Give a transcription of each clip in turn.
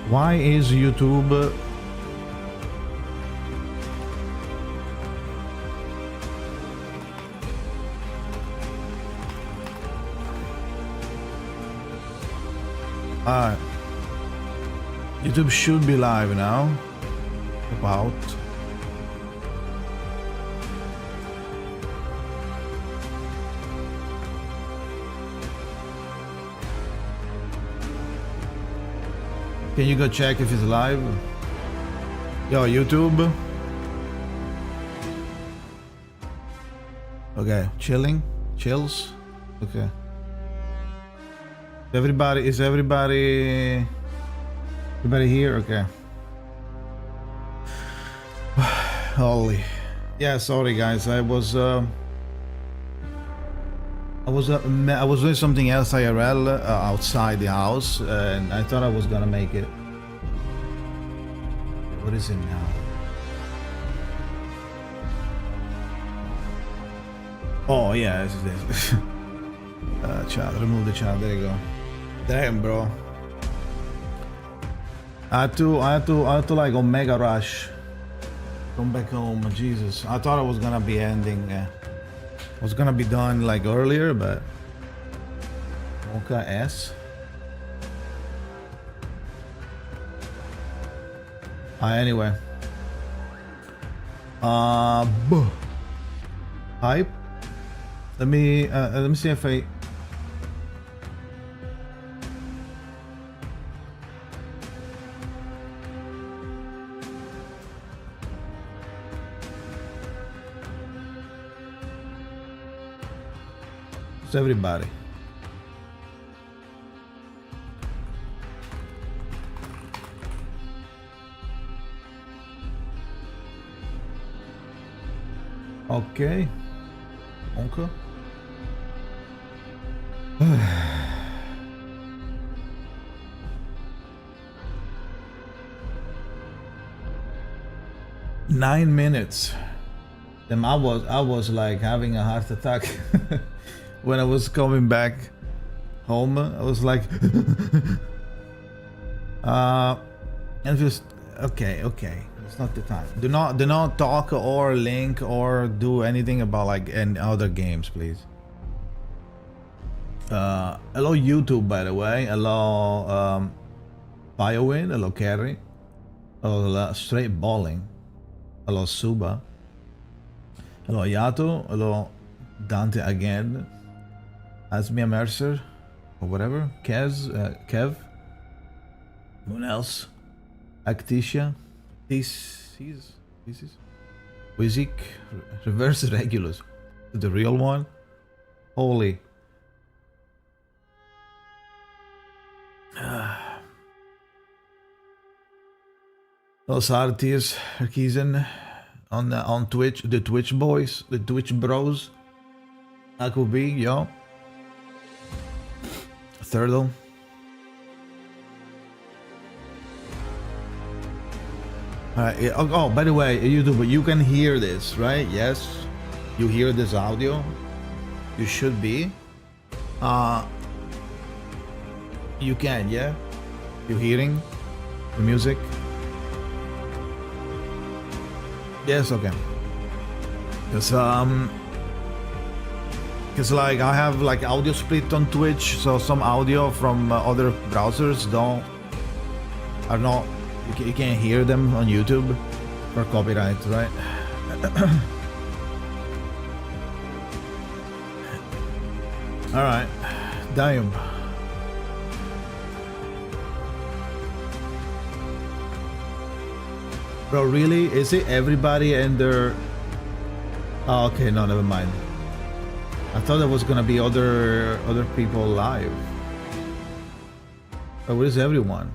Why is YouTube... YouTube should be live now. About. Can you go check if it's live? Yo, YouTube. Okay, chilling, chills. Okay. Is everybody here? Okay. Holy. Yeah, sorry guys. I was doing something else IRL outside the house, and I thought I was gonna make it. What is it now? Oh yeah, this is this. Chat, remove the chat. There you go. Damn, bro. I had to like Omega Rush. Come back home, Jesus. I thought I was gonna be ending. I was gonna be done like earlier, but Mocha S. Anyway. Hype. Let me see if I. It's everybody. Okay. Okay. Nine minutes. Then I was like having a heart attack. When I was coming back home, I was like, and just okay, it's not the time. Do not talk or link or do anything about like any other games, please. Hello YouTube, by the way. Hello Biowin. Hello Carrie. Hello Straight Balling. Hello Suba. Hello Yato. Hello Dante again. Asmia Mercer, or whatever. Kev. Who else? Acticia. This is Wizik. Reverse Regulus. The real one. Holy. Those artists, Jakazin on Twitch. The Twitch boys, the Twitch bros. That could be, yo. Thirdle. Oh, by the way, YouTube, you can hear this, right? Yes, you hear this audio. You should be. You can, yeah. You hearing the music? Yes, okay. Because like I have like audio split on Twitch, so some audio from other browsers are not, you can't hear them on YouTube for copyright, right? All right, damn. Bro, really? Is it everybody and their? Oh, okay, no, never mind. I thought there was gonna be other people live. But where is everyone?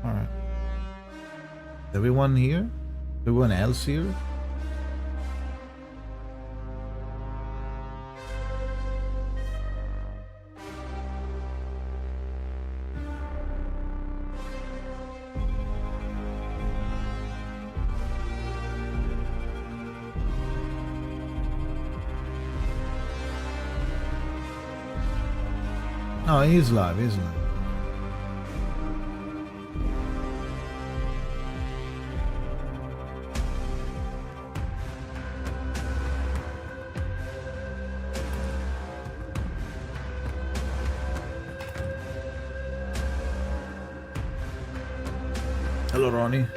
All right. Everyone here? Everyone else here? Oh, he's live, he's live. Hello, Ronnie.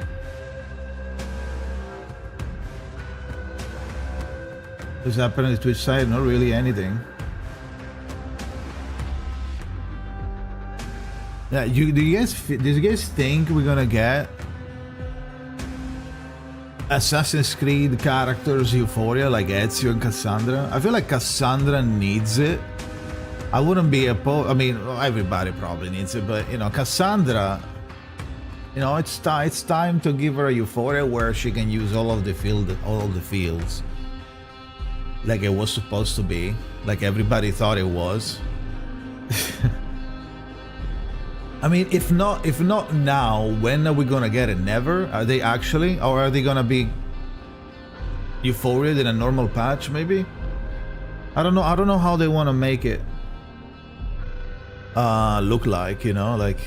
What's happening on the Twitch side? Not really anything. Yeah, do you guys think we're gonna get Assassin's Creed characters Euphoria like Ezio and Cassandra? I feel like Cassandra needs it. I wouldn't be opposed. I mean, everybody probably needs it, but you know, Cassandra. You know, it's time to give her a Euphoria where she can use all of the fields, like it was supposed to be, like everybody thought it was. I mean, if not now, when are we gonna get it? Never? Are they actually, or are they gonna be Euphoria in a normal patch? Maybe. I don't know. I don't know how they want to make it look like. You know, like.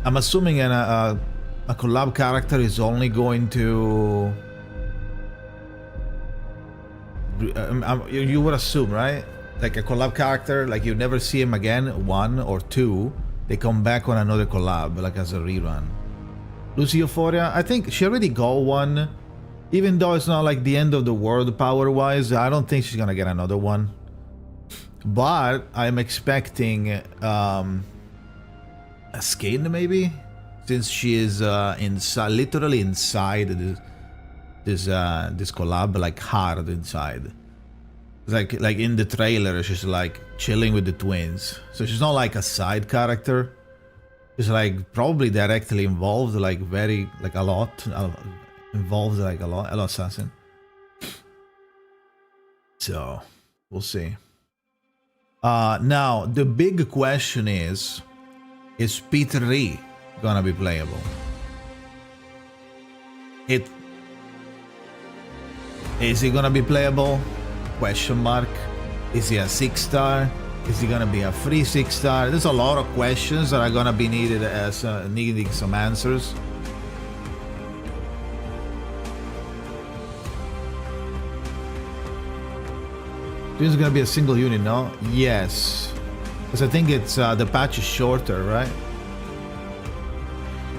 I'm assuming a collab character is only going to... you would assume, right? Like a collab character, like you never see him again, 1 or 2. They come back on another collab, like as a rerun. Lucy Euphoria, I think she already got one. Even though it's not like the end of the world power-wise, I don't think she's gonna get another one. But I'm expecting... a skin maybe, since she is inside, literally inside this collab, like hard inside. Like in the trailer, she's like chilling with the twins, so she's not like a side character. She's like probably directly involved, like very like a lot involved, like a lot. Hello, assassin. So we'll see. Now the big question is P3 gonna be playable? Is he gonna be playable? Question mark. Is he a 6-star? Is he gonna be a free 6-star? There's a lot of questions that are gonna be needed as needing some answers. This is gonna be a single unit, no? Yes. Because I think it's the patch is shorter, right?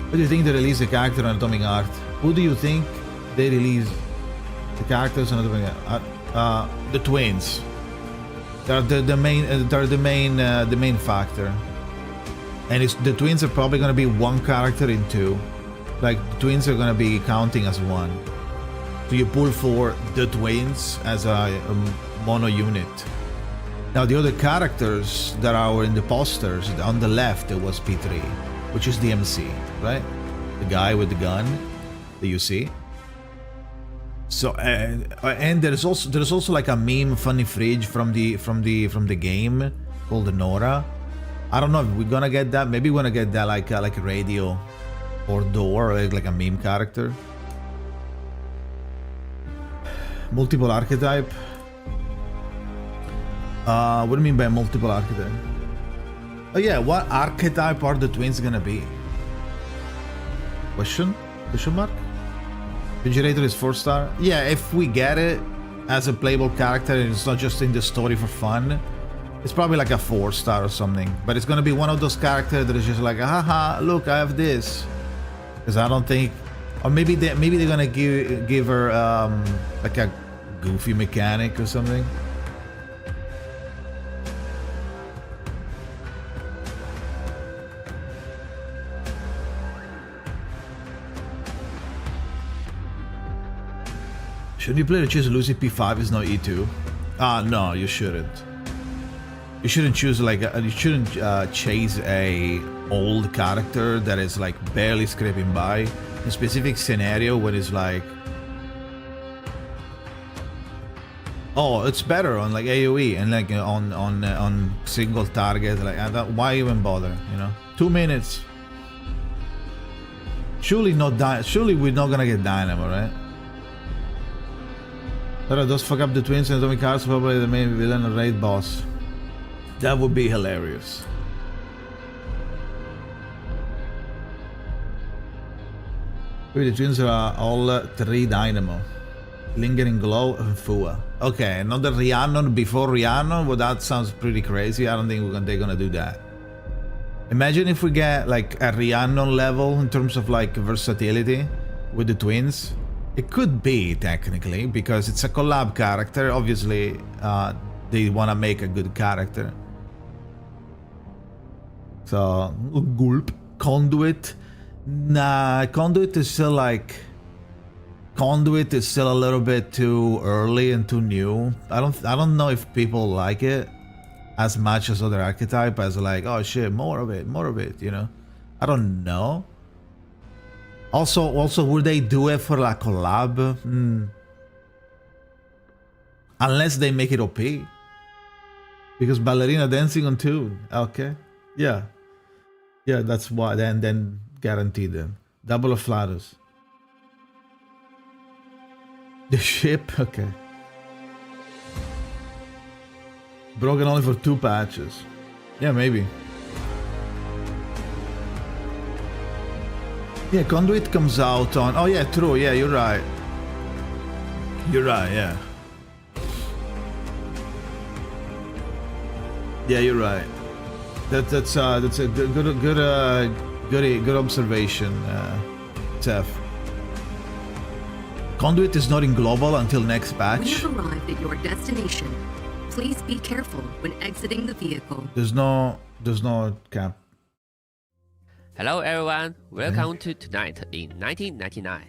What do you think they release the character on Atomic Heart? Who do you think they release the characters on Atomic Heart? The twins. They're the main factor. And the twins are probably gonna be 1 character in 2. Like the twins are gonna be counting as 1. So you pull for the twins as a mono unit. Now the other characters that are in the posters, on the left it was P3, which is the MC, right? The guy with the gun that you see. So and there's also like a meme funny fridge from the game called the Nora. I don't know if we're gonna get that. Maybe we're gonna get that like a radio or door, like a meme character. Multiple archetype. What do you mean by multiple archetype? Oh yeah, what archetype are the twins gonna be? Question mark? Refrigerator is 4-star? Yeah, if we get it as a playable character and it's not just in the story for fun, it's probably like a 4-star or something. But it's gonna be one of those characters that is just like, haha, look, I have this. Because I don't think, or maybe they're gonna give her like a goofy mechanic or something. Should you play the choose Lucy P5 is not E2? No, you shouldn't. You shouldn't choose like you shouldn't chase a old character that is like barely scraping by. In a specific scenario when it's like, oh, it's better on like AOE and like on single target. Like why even bother? You know, 2 minutes. Surely we're not gonna get Dynamo, right? But those fuck up the twins and Atomic Hearts, probably the main villain and raid boss. That would be hilarious. Maybe the twins are all 3 Dynamo. Lingering Glow and Fua. Okay, another Rhiannon before Rhiannon? Well, that sounds pretty crazy. I don't think they're gonna do that. Imagine if we get like a Rhiannon level in terms of like versatility with the twins. It could be technically because it's a collab character. Obviously, they want to make a good character. So, gulp. Conduit. Nah, Conduit is still like... Conduit is still a little bit too early and too new. I don't know if people like it as much as other archetype as like, oh shit, more of it, you know? I don't know. Also, would they do it for like collab? Unless they make it OP. Because ballerina dancing on tune. Okay. Yeah. Yeah, that's why. Then guaranteed then. Double of flatters. The ship? Okay. Broken only for 2 patches. Yeah, maybe. Yeah, Conduit comes out on... Oh yeah, true. Yeah, you're right. You're right, yeah. Yeah, you're right. That's a good observation, Tef. Conduit is not in global until next patch. We have arrived at your destination. Please be careful when exiting the vehicle. There's no cap. Hello everyone, welcome to Tonight in 1999。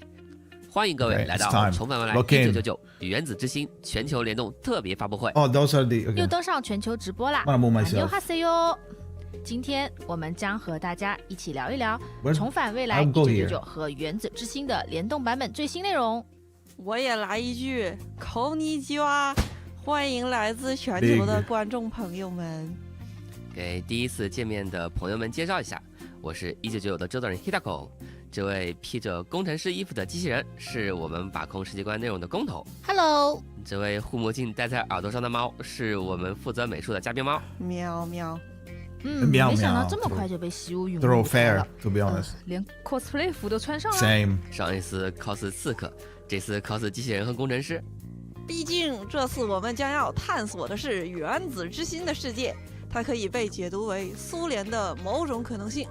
欢迎各位来到重返未来1999原子之心全球联动特别发布会。Oh, those are the. 又登上全球直播啦！ myself. 哈塞哟！今天我们将和大家一起聊一聊重返未来1999和原子之心的联动版本最新内容。我也来一句，こんにちは，欢迎来自全球的观众朋友们。给第一次见面的朋友们介绍一下，我是1999的制作人 Hitako。这位披着工程师衣服的机器人是我们把控世界观内容的工头。Hello。这位护目镜戴在耳朵上的猫是我们负责美术的嘉宾猫。喵喵。没想到这么快就被吸入云雾了。fair, to be honest. 连 cosplay 服都穿上了。Same. 上一次 cos 刺客，这次 cos 机器人和工程师。毕竟这次我们将要探索的是原子之心的世界，它可以被解读为苏联的某种可能性。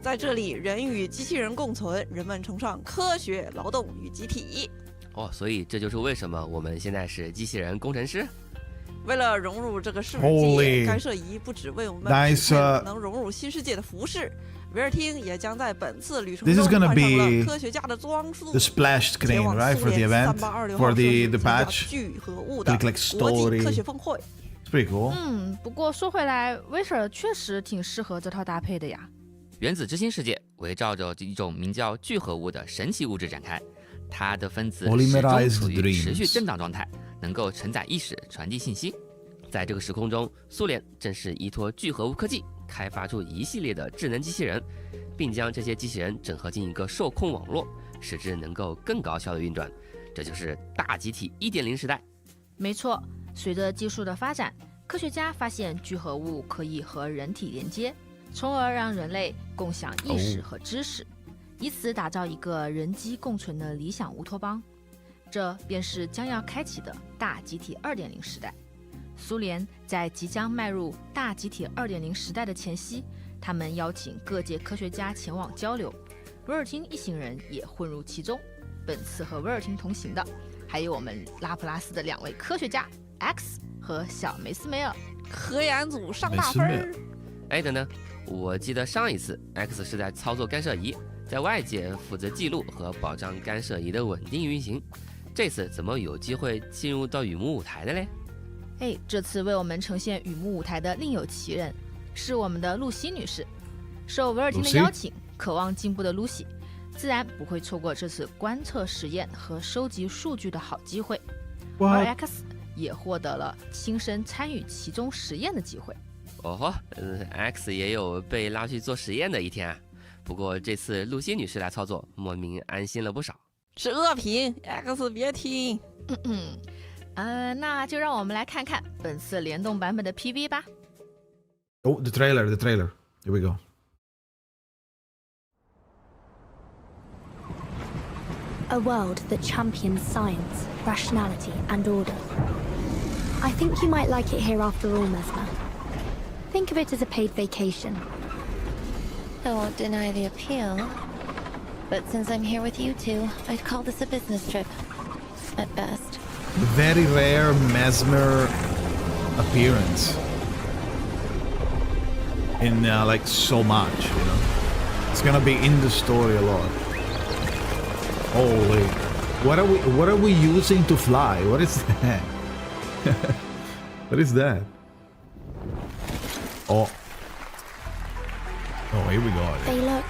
在这里，人与机器人共存，人们崇尚科学、劳动与集体。哦，所以这就是为什么我们现在是机器人工程师。为了融入这个世界，干涉仪不只为我们能融入新世界的服饰，维尔汀也将在本次旅程中换上了科学家的装束。The splash screen, right, for the event, for the patch. 聚合物的国际科学峰会。It's pretty cool. 不过说回来，威尔确实挺适合这套搭配的呀。原子之心世界围绕着一种名叫聚合物的神奇物质展开，它的分子始终处于持续震荡状态，能够承载意识、传递信息。在这个时空中，苏联正是依托聚合物科技开发出一系列的智能机器人，并将这些机器人整合进一个受控网络，使之能够更高效的运转。这就是大集体 1.0 时代。没错，随着技术的发展，科学家发现聚合物可以和人体连接，从而让人类共享意识和知识，以此打造一个人机共存的理想乌托邦。这便是将要开启的大集体 2.0 时代。苏联在即将迈入大集体 2.0 时代的前夕，他们邀请各界科学家前往交流，维尔汀一行人也混入其中。本次和维尔汀同行的还有我们拉普拉斯的2位科学家 X 和小梅斯梅尔。科研组上大分。哎，等等，我记得上一次 X 是在操作干涉仪，在外界负责记录和保障干涉仪的稳定运行。这次怎么有机会进入到雨幕舞台的嘞？这次为我们呈现雨幕舞台的另有其人，是我们的露西女士。受维尔汀的邀请，渴望进步的露西，自然不会错过这次观测实验和收集数据的好机会。而 X 也获得了亲身参与其中实验的机会。X 也有被拉去做实验的一天啊。不过这次露西女士来操作，莫名安心了不少。是恶评 ，X 别听。那就让我们来看看本次联动版本的 PV 吧。Oh, the trailer. Here we go. A world that champions science, rationality, and order. I think you might like it here after all, Mesmer. Think of it as a paid vacation. I won't deny the appeal. But since I'm here with you two, I'd call this a business trip. At best. Very rare Mesmer appearance. In like so much, you know. It's gonna be in the story a lot. Holy. What are we using to fly? What is that? What is that? Oh. Oh, here we go. They look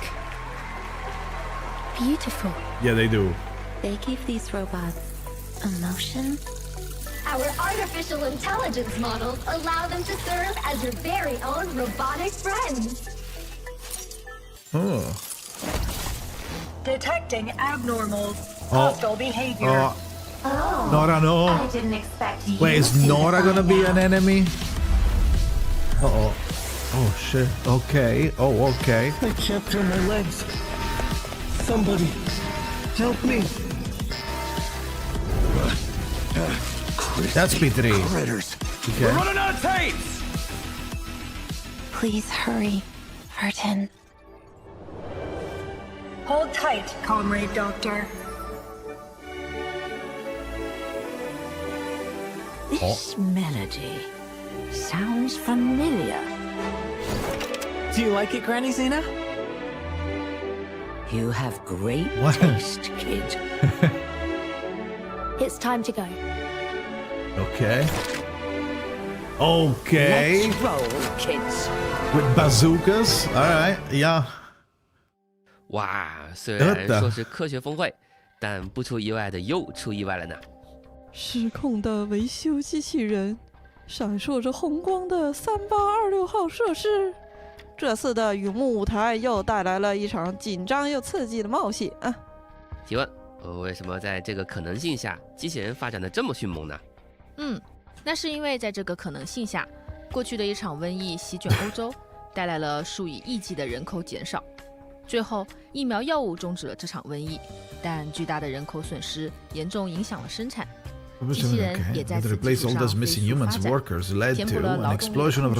beautiful. Yeah, they do. They give these robots emotion. Our artificial intelligence models allow them to serve as your very own robotic friends. Oh. Detecting abnormal hostile behavior. Oh. Nora, no. I didn't expect you. Wait, is to Nora gonna be find an out. enemy? Uh-oh. Oh, shit. Okay. Oh, okay. I can't feel my legs. Somebody, help me. That's P3. Critters. Okay. Running out of tapes! Please hurry, Vartan. Hold tight, Comrade Doctor. This melody sounds familiar. Do you like it, Granny Zena? You have great What? taste, kid. It's time to go. Okay. Okay. Let's roll, kids. With bazookas. Alright. Yeah. 哇，虽然说是科学峰会，但不出意外的又出意外了呢。失控的维修机器人，闪烁着红光的3826号设施。这次的雨幕舞台又带来了一场紧张又刺激的冒险啊！提问：为什么在这个可能性下，机器人发展的这么迅猛呢？那是因为在这个可能性下，过去的一场瘟疫席卷欧洲，带来了数以亿计的人口减少。最后，疫苗药物终止了这场瘟疫，但巨大的人口损失严重影响了生产。机器人也在此基础上飞速发展，填补了劳动力空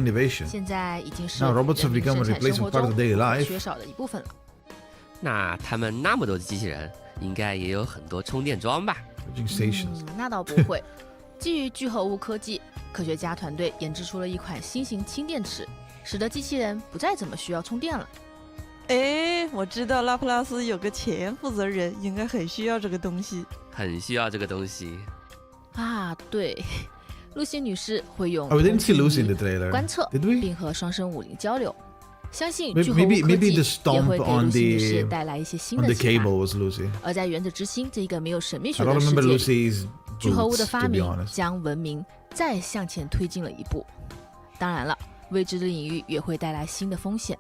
缺。现在已经是人民生产生活中不可缺少的一部分了。那他们那么多的机器人，应该也有很多充电桩吧？那倒不会。基于聚合物科技，科学家团队研制出了一款新型氢电池，使得机器人不再怎么需要充电了。哎，我知道拉普拉斯有个前负责人，应该很需要这个东西。很需要这个东西啊，对，露西女士会用 Oh, we didn't see Lucy in the trailer. 观测， Did we? 并和双生武灵交流。相信 Maybe- 聚合物科 maybe 技 the 也 stomp 会给 on 露西女 the- 士带来一些新 On 的 the 启发。 cable was Lucy. 而在原子之心这个没有神秘学 I 的 don't 世 remember 界里， Lucy's 聚合物的 boots, 发 to be 明 honest. 将文明再向前推进了一步。当然了，未知的领域也会带来新的风险。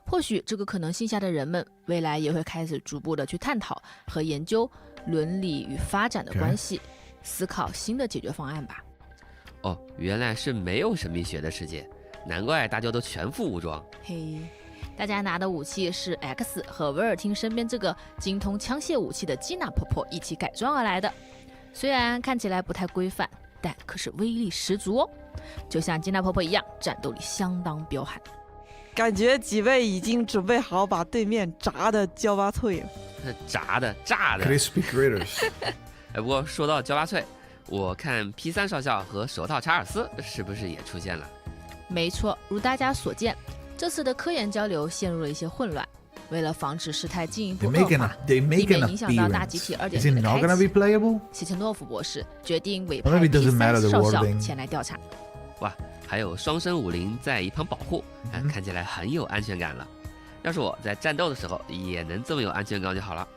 或许这个可能性下的人们，未来也会开始逐步的去探讨和研究伦理与发展的关系，思考新的解决方案吧。哦，原来是没有神秘学的世界，难怪大家都全副武装。嘿，大家拿的武器是 X 和维尔汀身边这个精通枪械武器的基娜婆婆一起改装而来的。虽然看起来不太规范，但可是威力十足哦，就像基娜婆婆一样，战斗力相当彪悍。感觉几位已经准备好把对面炸的焦巴脆了。炸的、炸的 Crispy critters. 不过说到焦巴脆，我看 P3少校和手套查尔斯是不是也出现了？没错，如大家所见，这次的科研交流陷入了一些混乱。为了防止事态进一步恶化，避免影响到大集体 Is it 2.0 的 not 开 gonna be 启， playable? 希特诺夫博士决定委 Or 派 maybe it doesn't matter P3 the 少校 wording. 前来调查。哇，还有双生武灵在一旁保护，看起来很有安全感了。要是我在战斗的时候也能这么有安全感就好了。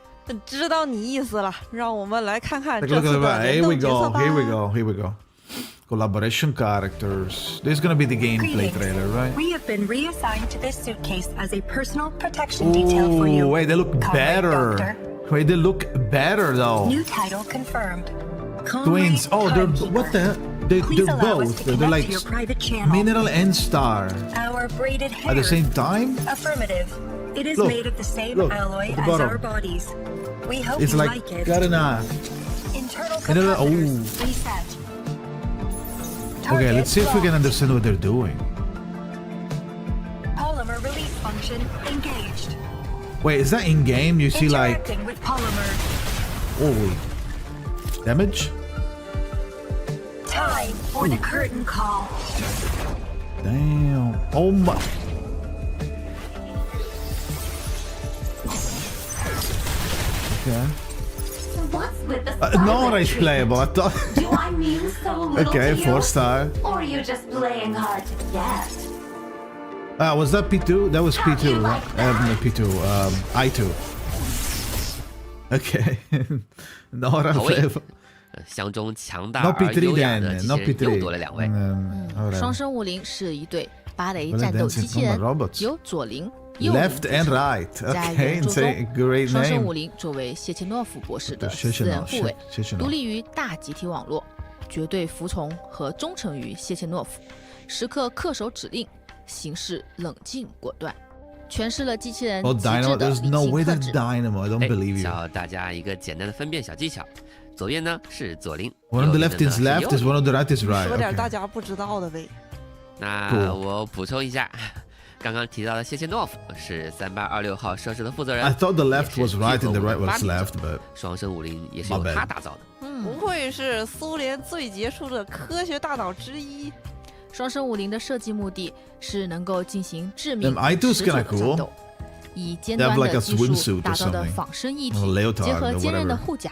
知道你意思了，让我们来看看 Take 这 a look 次 at 的 that. 联 Here 动 we 角色 go. 吧。 Here we go. Here we go. Collaboration characters. This is gonna be the gameplay trailer, right? We have been reassigned to this suitcase as a personal protection detail for you. Oh, wait, they look Comrade better. Doctor. Wait, they look better though. New title confirmed. Twins. Oh, they're what the? Please They're allow us both. to They're connect like to your private channel. Mineral and Star Our braided hair. at the same time. Affirmative. It is Look, made of the same look, alloy at the as bottom. our bodies. We hope It's you like it. got enough. Internal Mineral- capacitors oh. reset. Okay, let's see if we can Target understand what they're doing. polymer release function engaged. Wait, is that in game? You see like Interacting with polymer. holy damage? Time for the curtain call. Damn. Oh my. Okay. So what's with the No, silent it's playable. I thought. Do I mean so little Okay, to you? 4-star. Or are you just playing hard to get? Was that P2? That was P2. P2. I2. Okay. Not a 好位 flavor. 相中强大 Not 而优 P3雅的 then. 机 Not 器人 P3. 又多了2位。双生武林是一对芭蕾 Well, 战斗 dancing 机器人 combat，robots 由左邻右邻 Left 组 and 成 right. 在 Okay, 原著 it's a 中， great 双生 name. 武林作为谢切诺夫博士的谢切诺私人护卫谢切，诺独立于大集体网络，绝对服从和忠诚于谢切诺夫，时刻恪守指令，行事冷静果断，诠释了机器人 Oh, 极致 Dynamo. 的 There's 理 no 性 way 特 that's 质。 Dynamo. I don't 哎 believe you. 教大家一个简单的分辨小技巧，左边呢是左邻， One on the 右 left 边的 is 呢 left, 是 is 右 one 邻。 on the right is right. 说点 Okay. 大家不知道的呗。那我补充一下，刚刚提到的谢切诺夫是3826号设施的负责人。 I thought the 也 left 是 was right and the right was 809 left, but 双生武林也是 My 由 bad 他打造的。不愧是苏联最杰出的科学大脑之一。双生武林的设计目的是能够进行致命 I2's 持久的 kinda 战 cool. 斗，以尖 They have 端 like 的 a 技术 swimsuit or 打造的 something. 仿生一体 Or leotard 结合 or 坚韧的 whatever. 护甲，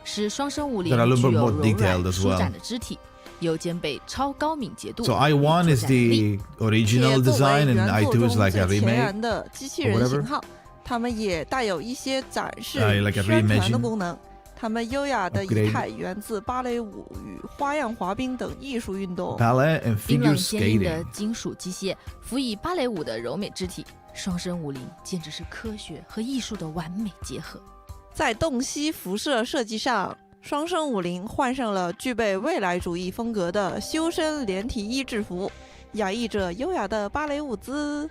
使双生武林 They're a little 具 bit 有 more 柔 detailed 软 as 舒 well. 展的肢体，又兼备超高敏捷度。 So I1 is 与作战能力 the original 作为 design and 原作 I2 is 中 like 最 a 前 remake. 沿的机器人 or whatever. 型号，它们也带有一些展示、 like a 宣传的 reimagine. 功能。它们优雅的 Upgrade. 仪态源自芭蕾舞与花样滑冰等艺术运动。 Ballet and 冰冷 figure 坚硬的 skating. 金属机械辅以芭蕾舞的柔美肢体，双生武林简直是科学和艺术的完美结合。在洞悉辐射设计上，双生武林换上了具备未来主义风格的修身连体衣制服，洋溢着优雅的芭蕾舞姿。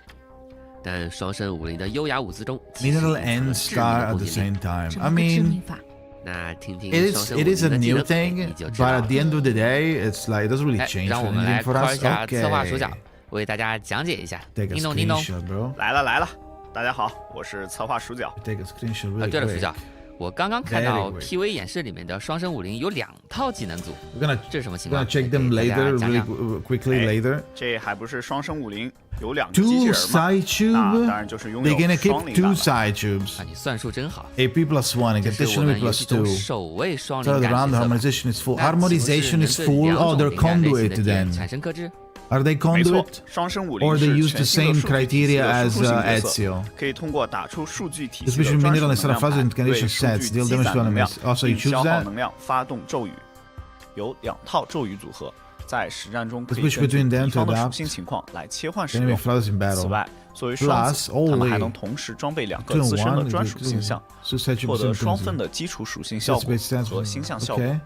但双生武林的优雅舞姿中，其实 Mineral 隐藏 and 了致命 star 的 at 攻 the 击力。 same time. 什 I 么个致 mean, 命法？那听听 it 双 is 生武 it 林 is a 的技 new 能， thing, 你就知 but 道 at 了 the。end of the day, it's like it doesn't really 哎， change 让我们 anything 来 for 夸 us. 一下策划主角 Okay. 为大家讲解一下。 Take a 叮咚叮咚。 screenshot, bro. 来了来了，大家好，我是策划鼠脚。 Take a screenshot really 对了， quick. 主角，我刚刚看 Very 到 quick. PV 演示里面的双生武林有2套技能组， We're gonna 这是什么情 we're 况？ gonna check them 给大家 later, 讲 really 讲。quickly 哎 later. 这还不是双生武林有2个机器 Two 人吗？ side 那 tube. 当然就是拥 They're 有 gonna 双 keep 灵 two 感了。 side tubes. 啊，你算数真好。 AP plus one, 这是我们 additionally 游 plus 戏中 two. 首位双 Third 灵感 round, 角色。 harmonization is full. 那岂不是 Harmonization 能 is 对 full. 2 Oh, 种 they're 灵感类型 conduit 的点 then. 产生克制？ Are they 没错 conduit? 双生武 Or 林 they 是 use the 全新的 same 数据体系 criteria 的 as 输出型角 Ezio? 色，可以通过打出数据体系 Especially 的专 mineral 属 and 能 sulfur 量 and 盘，对 condition 数 sets 据 deal 积 damage 攒 to 能量 enemies. Oh, so you 并 choose 消耗 that? 能量发动咒语。有2套咒语组合，在实战中可以 Switch 根据 between them 敌 to 方的属 adapt. 性情况来切换使 Enemy 用。 floods in 此 battle. 外，作为双子， Plus, 他们还 only 能同时装备2这种个自身的玩专属星象，获得双份的基础属性效果和星象效果。 Okay.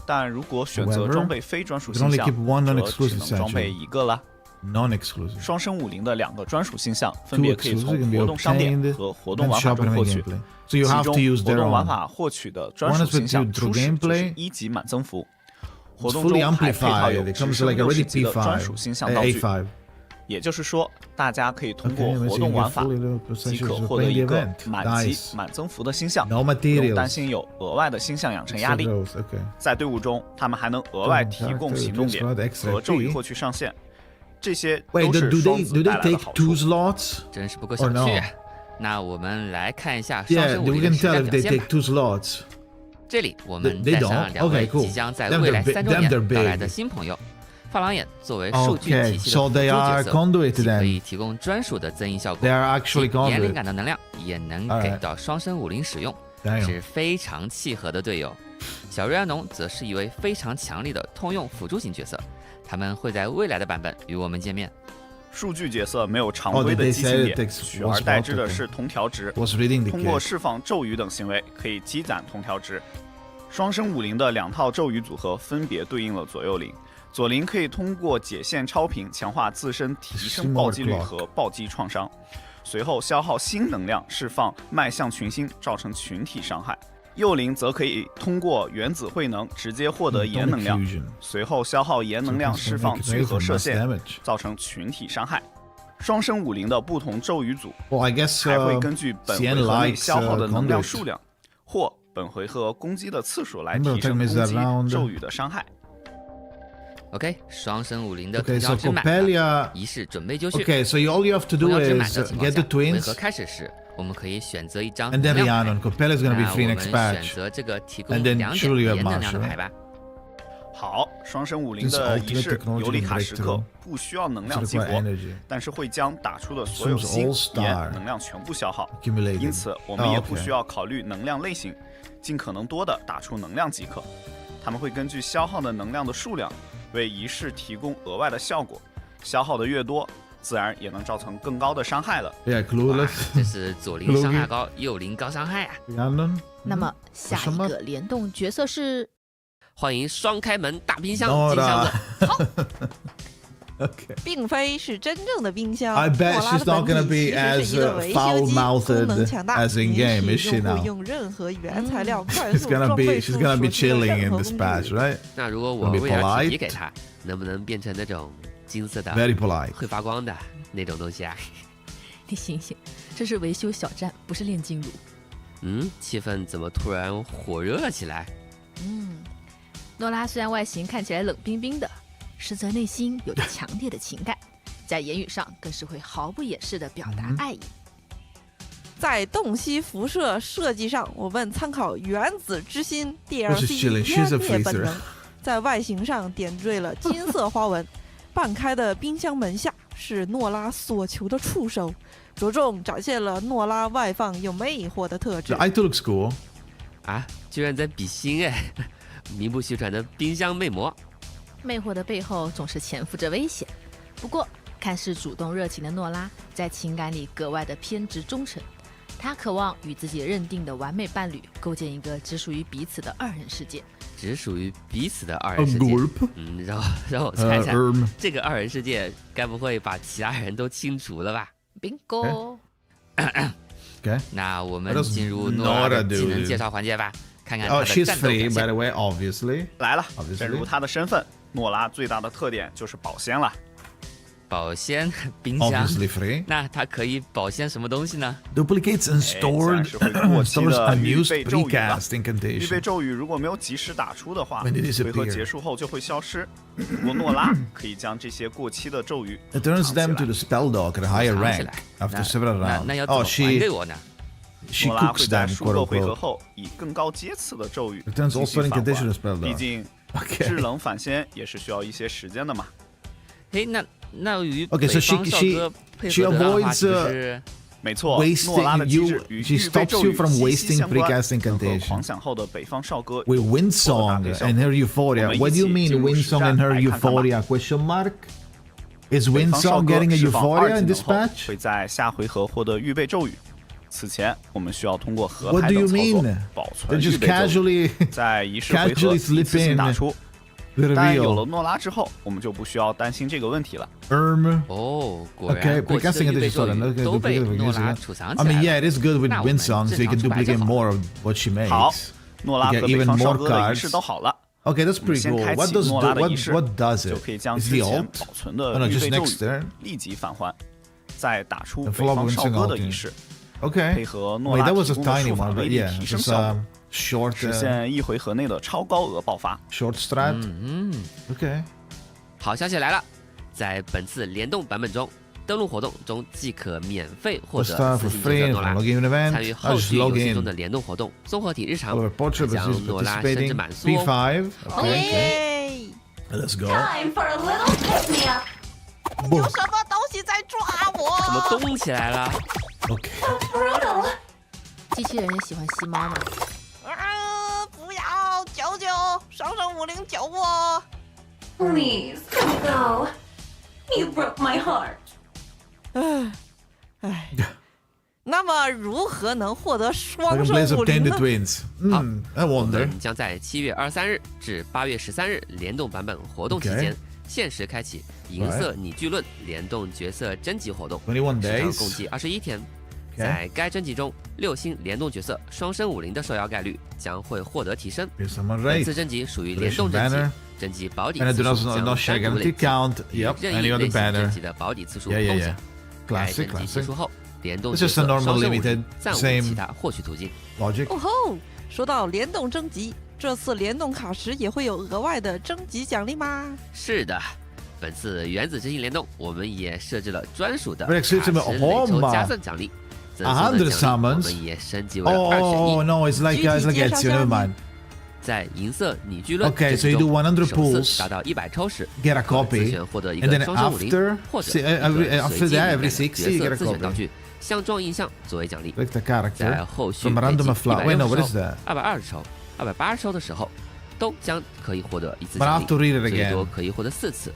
但如果选择 However, 装备非专属 you 星 can only 象， keep one 则 non-exclusive 只能装备1个啦。 Non-exclusive. 双生武林的2个专属星象分 Two 别可以 exclusive 从 can be 活动商店 obtained 和活动 and 玩法 shop 中 in 获 the 取。 gameplay. So you 其 have 中 to use 活 their 动玩 own. 法获取的专 One 属 is 星 with 象 you 初 through 始就是 gameplay. 1级满增幅，活 It's 动 fully 中还配套 amplified. 有 It 只 comes 剩 like a 60 ready 级的专属 P5, 星象道具。 A5. 也就是说，大家可以通过 Okay, 活 so 动 you 玩 get 法 fully 即可 percentage 获得 of 一 the 个 event. 满级 Nice. 满增幅的星象， No 不用担 materials. 心有额外的星象养成压 Extra 力。 growth. Okay. 在队伍中，他们还能额外提供行动点和咒语获取上限，这些 Wait, 都 do 是双 they 子 do 带 they 来的 take 好 two 处。 slots? 真是不够 Or 想 no? 去。那我们来看一下双 Yeah, 生武 we 林的 can 实 tell 战 if 表 they 现 take 吧。 two slots. 这里我们 They 带 don't? 上2位 Okay, cool. 即将在 Them 未来 they're 3 big- 周 them 年 they're 到来的 big. 新朋友。发廊眼作为数据 Okay, 体系的 so 辅助 they 角 are 色， conduit 既可 then. 以提供专属的增益效果， They are actually 既年龄 conduit. 感的能量也能 Alright. 给到双生武林使用， Damn. 是非常契合的队友。小瑞安农则是一位非常强力的通用辅助型角色，他们会在未来的版本与我们见面。数据角色没有常 Oh, 规 did 的 they 激 say 情 it 点， takes 取而 one 代 spot? 之的 Okay. 是同调值。 Was reading the 通过 case. 释放咒语等行为可以积攒同调值。双生武林的2套咒语组合分别对应了左右灵。左灵可以通过解线超频强化自身提升暴击率和暴击创伤，随后消耗新能量释放迈向群星，造成群体伤害。右灵则可以通过原子慧能直接获得炎能量，随后消耗炎能量释放聚合射线，造成群体伤害。双生武灵的不同咒语组 Well, I guess 还会根据本回 CN 合内 likes 消耗的能量 conduit. 数量或本回合攻击的次数来 Remember 提升 take 攻 me 击 around. 咒语的伤害。 OK， 双生武灵的 Okay, 通 so 宵之满了， Coppelia. 仪式准备就绪。 Okay, so all you have to 通 do 宵之满 is 的情况 get 下， the 回 twins 合开始时，我们可以选择一张 and 能 then 量 Rhiannon. 牌。 Coppelia is gonna be 那 free 我 next 们选 batch. 择这个提供 And then 2 surely you 点 have 连能量的 Marsh, 牌吧。好，双生武灵 This 的仪 ultimate 式 technology 尤里卡时刻 breakthrough 不需要能量 It's 激 require 活， energy. 但是会将打出的所有 Assumes 星 all 盐 star 能量全部消耗。 accumulated. 因此，我们 Oh, 也不 okay. 需要考虑能量类型，尽可能多的打出能量即可。他们会根据消耗的能量的数量，为仪式提供额外的效果。消耗的越多，自然也能造成更高的伤害了。Yeah, clueless. 这是左灵伤害高，右灵高伤害啊！ Rhiannon. 那么下一个联动角色是欢迎双开门大冰箱 Nora 金箱子。 Okay. 并非是真正的冰箱。 I bet 诺拉 she's 的 not 本 gonna 体 be 其实 as 是一个维修机， foul-mouthed 功能强大， as in game, 允 is 许 she 用 now? 户用任何原材料快 She's 速 gonna 装 be 备 she's 出 gonna 所 be 需的 chilling 任 in 何 this 工 patch, 具。 right? 那如果我 Gonna be 喂点 polite 体积给他，能不能变成那种金色的 Very polite. 会发光的那种东西啊？你醒醒，这是维修小站，不是炼金炉。气氛怎么突然火热了起来？诺拉虽然外形看起来冷冰冰的，实则内心有着强烈的情感，在言语上更是会毫不掩饰地表达爱意。在洞悉辐射设计上，我们参考《原子之心》She's DLC chilling. She's a 湮灭本 freezer. 能，在外形上点缀了金色花纹。半开的冰箱门下是诺拉所求的触手，着重展现了诺拉外放又魅惑的特质 The。eye looks cool. 啊，居然在比心哎！名不虚传的冰箱魅魔。魅惑的背后总是潜伏着危险。不过，看似主动热情的诺拉，在情感里格外的偏执忠诚。她渴望与自己认定的完美伴侣构建一个只属于彼此的2人世界。只属于彼此的2 A 人世界。 gulp. 让我猜猜， Erm. 这个2人世界该不会把其他人都清除了吧？ Bingo！ Okay. 那我们 What does 进入诺拉 Nora 的技能 do? 介绍环节吧，看看她 Oh, 的 she's 战斗表 free, by 现。 the way, obviously. 来了 Obviously，正如他的身份，诺拉最大的特点就是保鲜了。保鲜冰箱， Obviously free. 那它可以保鲜什么东西呢？ Duplicates and 自然是会过期 stores 的预 unused 备咒语了。 precast 预备 incantation. 咒语如果没有及时打出的话， When they 回合 disappear 结束后就会消失。不过诺拉可以将这些过期的咒语 It turns 藏 them to 起 the 来。 spell dog at a higher 藏起 rank 来。 after several 那 rounds. 要怎么 Oh, 还给 she 我呢？ she 诺拉 cooks 会在 them, 数 quote 个回合 unquote. 后以更高阶次的咒语 It turns 继续 also 返 incantation 还 spell 毕 dog. 竟 Okay. 制冷反鲜也是需要一些时间的嘛。嘿，那与 Okay, 北 so 方 she- 少 she- 哥配 she 合得当的话， avoids, 岂不是没错，诺拉的 Wasting 机 you, 制与 she 预备 stops 咒 you 语 from 息息 wasting 相关， precast 能和 incantation. 狂想后的北方少哥 With 有 Windsong 不错的搭配效 and 果 her euphoria. 我们一 What do you 起 mean 进入实 Windsong 战 and her 来看看吧。 euphoria? Question mark? Is 北方少 Windsong 哥 getting a 释放 euphoria 2 in 技 this 能后 patch? 会在下回合获得预备咒语。此前我们需要通过合 What 牌 do 等 you 操作 mean? 保 They 存预 just 备咒语， casually 在仪式回合 casually 一次 slip 性 in 打出。 the 但有了 reveal. 诺拉之后，我们就不需要担心这个问题了。哦，果 Okay, 然过期的 precasting 预备 incantation. 咒 sorry, 语 okay, 都被 duplicate 诺拉 incantation. 储藏 I 起 mean, 来 yeah, 了。 it is good with 那我们 Windsong, so you 正 can 常出牌就 duplicate 好。 more of what she 好 makes. 诺拉 You 和 get 北 even 方少 more 哥的仪 cards. 式都好了。 Okay, that's 我们 pretty 先 cool. 开 What 启 does 诺拉的仪 what 式， what does 就 it? 可以将 Is 之 the 前 alt? 保存 Oh 的 no, 预 just 备咒 next 语 turn. 立即返还，再打出 The 北 follow 方 Windsong 少哥的 alt. 仪式， Okay. 配合诺 Wait, 拉 that was 提 a 供的 tiny 术法 one, 威 but 力 yeah, 提升 just 效果， short, 实现一回合内的超高额爆发。 short strat. Okay. 好消息来了，在本次联动版本中，登录活动中即可免费获 Let's 得 start 私 for 信角 free 色 and 诺拉 log in an 参与 event. 后 I 续 just 游 log 戏中 in. 的联动活动，综合体日常 Our portrait 将 is 诺拉升至 participating. 满速哦。 B5. Okay. 耶！ Let's go. Time for a little pick-me-up. 有什么东西在抓怎么我？动起来了？ Okay. Brutal. 机器人也喜欢吸猫嘛？不要！救救！双生武灵救我！ Please, don't go. You broke my heart. 那么如何能获得 I 双 can 生 place 武灵 obtain 呢 the？twins. I 我 wonder. 们将在7月23日至8月13日联动版本活动期间，限时开启银色拟剧论联动角色征集活动， 21时长 days. 共计21天。在该征集中，6星联动角色双生武灵的受邀概率将会获得提升。 Here's someone 本 right. 次征集属于联动征集，征集保底 And I 次 do 数 not 将 not share 单独累 guarantee 计， count. 与 Yep. 任意 Any 类 other 型征 banner. 集的保底次数 Yeah, 共 yeah, 享 yeah.。该升级结束后，联动 It's 角 just a 色 normal 双生武 limited 林暂无 same 其他获取途径。 logic. 哦吼，说到联动征集，这次联动卡池也会有额外的征集奖励吗？是的，本次原子之心联动，我们也设置了专属的 But 卡池 excuse me, 累抽加赠奖励。赠送的奖励我们也升级为了2选 Oh 1。no, it's like Ezio. Never mind. 在银色拟剧论 Okay, so you do 100 首 pulls, 次达到100抽时， get a 自 copy, 选获得一 and 个 then 双生武林 after 或者 after that, every 60 you 角 get 色 a 自选道 copy. 具相撞印象作为奖励。 Click the 在 character 后续 from a 累计 random flat. Wait, no, what 160 is 抽、 that? 220抽、280抽的时候，都将可以获得一次 But I 奖 have to 励， read it 最 again. 多可以获得4次。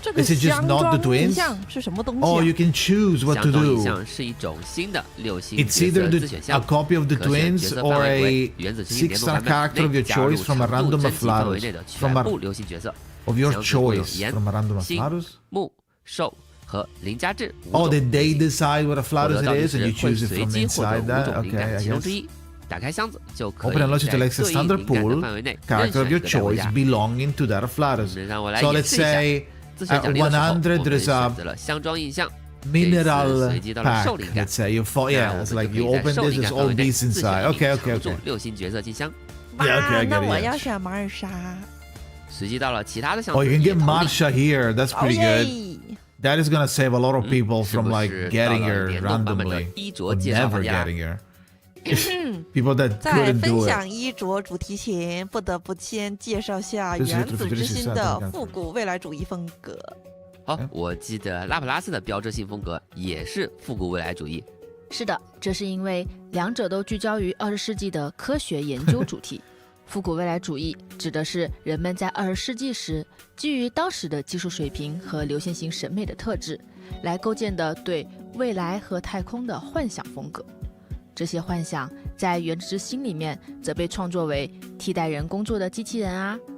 这个 Is it just 相 not the 撞印 twins? 象是什么东西、啊 Oh, you can choose what 相 to 撞印 do. 象是一种新的6星 It's 角 either 色自 the, 选 a 项， copy of the 可选角 twins 色 or 范围 a 为原子之心联动 6-star 版本 character of 内 your 加入 choice from a 常驻 random 征集范围 flatus. 内的 From 全 a, 部6星角色， of your 详情会有 choice 炎、 from a random 星、 flatus. 木、兽和灵加治5 Oh, 种 did 类 they 型。 decide what a 获 flatus 得道 it 具 is and 时 you 会 choose it 随 from 机获得 inside 5 that? 种灵 Okay, 感 I 其中 guess. 之一。打开箱子就可以 Open and launch 在 to select a 对应 standard 灵感的 pool 范围内 character 任 of 选 your 一个代玩 choice 家。 belonging to that of flatus. 让我来 So 演 let's 示一下。 say 自选 at 奖励的时候， 100 我 there 们 is a 选择了相撞印象， mineral 随机到了 pack. 兽灵感。 Let's say you fought, 那 yeah, 我 it's 们 like 就 you 可以在 open 兽 this, 灵 there's 感范 all 围内 beasts 自选 inside. 一 Okay, 名 okay, 常驻 okay. 6星角色进箱。 Yeah, okay, I 那 get 我 it. 要选马尔莎。随机到了其他的项 Oh, 目 you can 也 get 同理 Marsha here. That's 哦 pretty 耶 good. That is gonna save a lot of people 是 from 不 like 是到 getting 了 her 联动版本的 randomly 衣 or 着介绍 never 玩家？ getting her. People that 在 couldn't 分 do 享 it. 衣着主题前，不得不先介绍下这是原子之心的这是复古未来主义风格。好，我记得拉普拉斯的标志性风格也是复古未来主义。是的，这是因为两者都聚焦于20世纪的科学研究主题。复古未来主义指的是人们在20世纪时基于当时的技术水平和流线型审美的特质来构建的对未来和太空的幻想风格。这些幻想在原子之心里面则被创作为替代人工作的机器人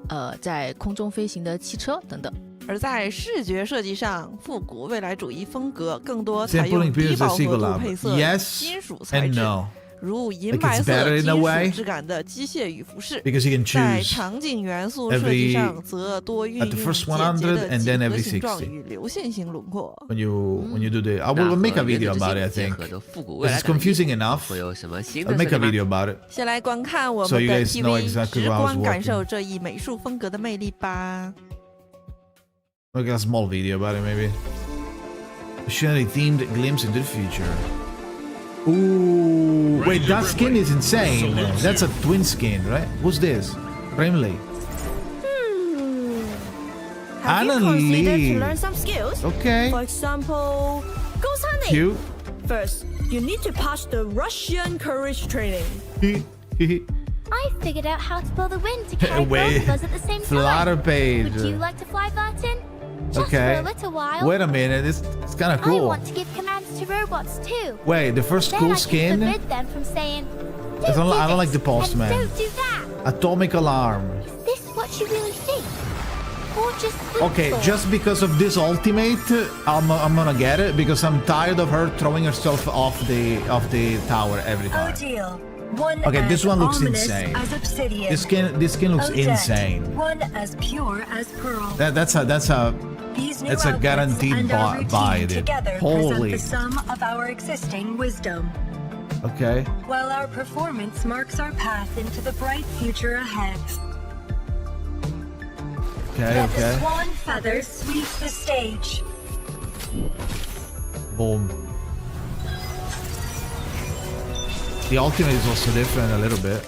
啊，在空中飞行的汽车等等。而在视觉设计上，复古未来主义风格更多 Sam 采用 pulling 低 Pierce 饱 is 和度 Collab. 配色、 Yes 金属材 and 质， no. 如银 Like 白 it's 色 better in 金 a way. 属质感的机械与服饰。 Because you can 在 choose 场景元素设计上，则多运 at 用 the 简 first 洁100的 and 几 then 何 every 形状 60. 与流线型轮廓。 when you do the. I 那 will 和 make a 原子 video 之 about it. I 心结 think 合的复古未 this 来 is 感 confusing enough. 会有什么新 I'll 的 make 设 a 计吗？ video about it. 先来观看我 So 们 you 的 guys know PV， exactly 直 what I was 观感 working. 受这一美术风格的魅力吧。 Make a small video about it, maybe. Christianity themed glimpse into the future. Ooh, wait, that skin is insane. That's a twin skin, right? Who's this? Brimley. Have Anna you considered Lee. to learn some skills? Okay. For example, ghost hunting. Cute. First, you need to pass the Russian courage training. I figured out how to blow the wind to carry Wait. both of us at the same Flutter time. page. Would you like to fly, Burton? Just Okay. for a little while. Wait a minute, it's kind of I cool. want to give commands to robots too. Wait, the first Then cool I can skin? forbid them from saying, I "Don't do don't like this," the postman. and "Don't do that." Atomic alarm. Is this what you really think? Or just Okay, wishful? just because of this ultimate, I'm gonna get it because I'm tired of her throwing herself off the tower every time. Deal. One Okay, this as one looks ominous insane. As obsidian. This skin looks Odette, insane. One as pure as pearl. That's a These new that's a outfits guaranteed and our routine buy, dude. together Holy. present the sum of our existing wisdom. Okay. While our performance marks our path into the bright future ahead. Okay, Let the okay. swan feathers sweep the stage. Boom. The ultimate is also different a little bit.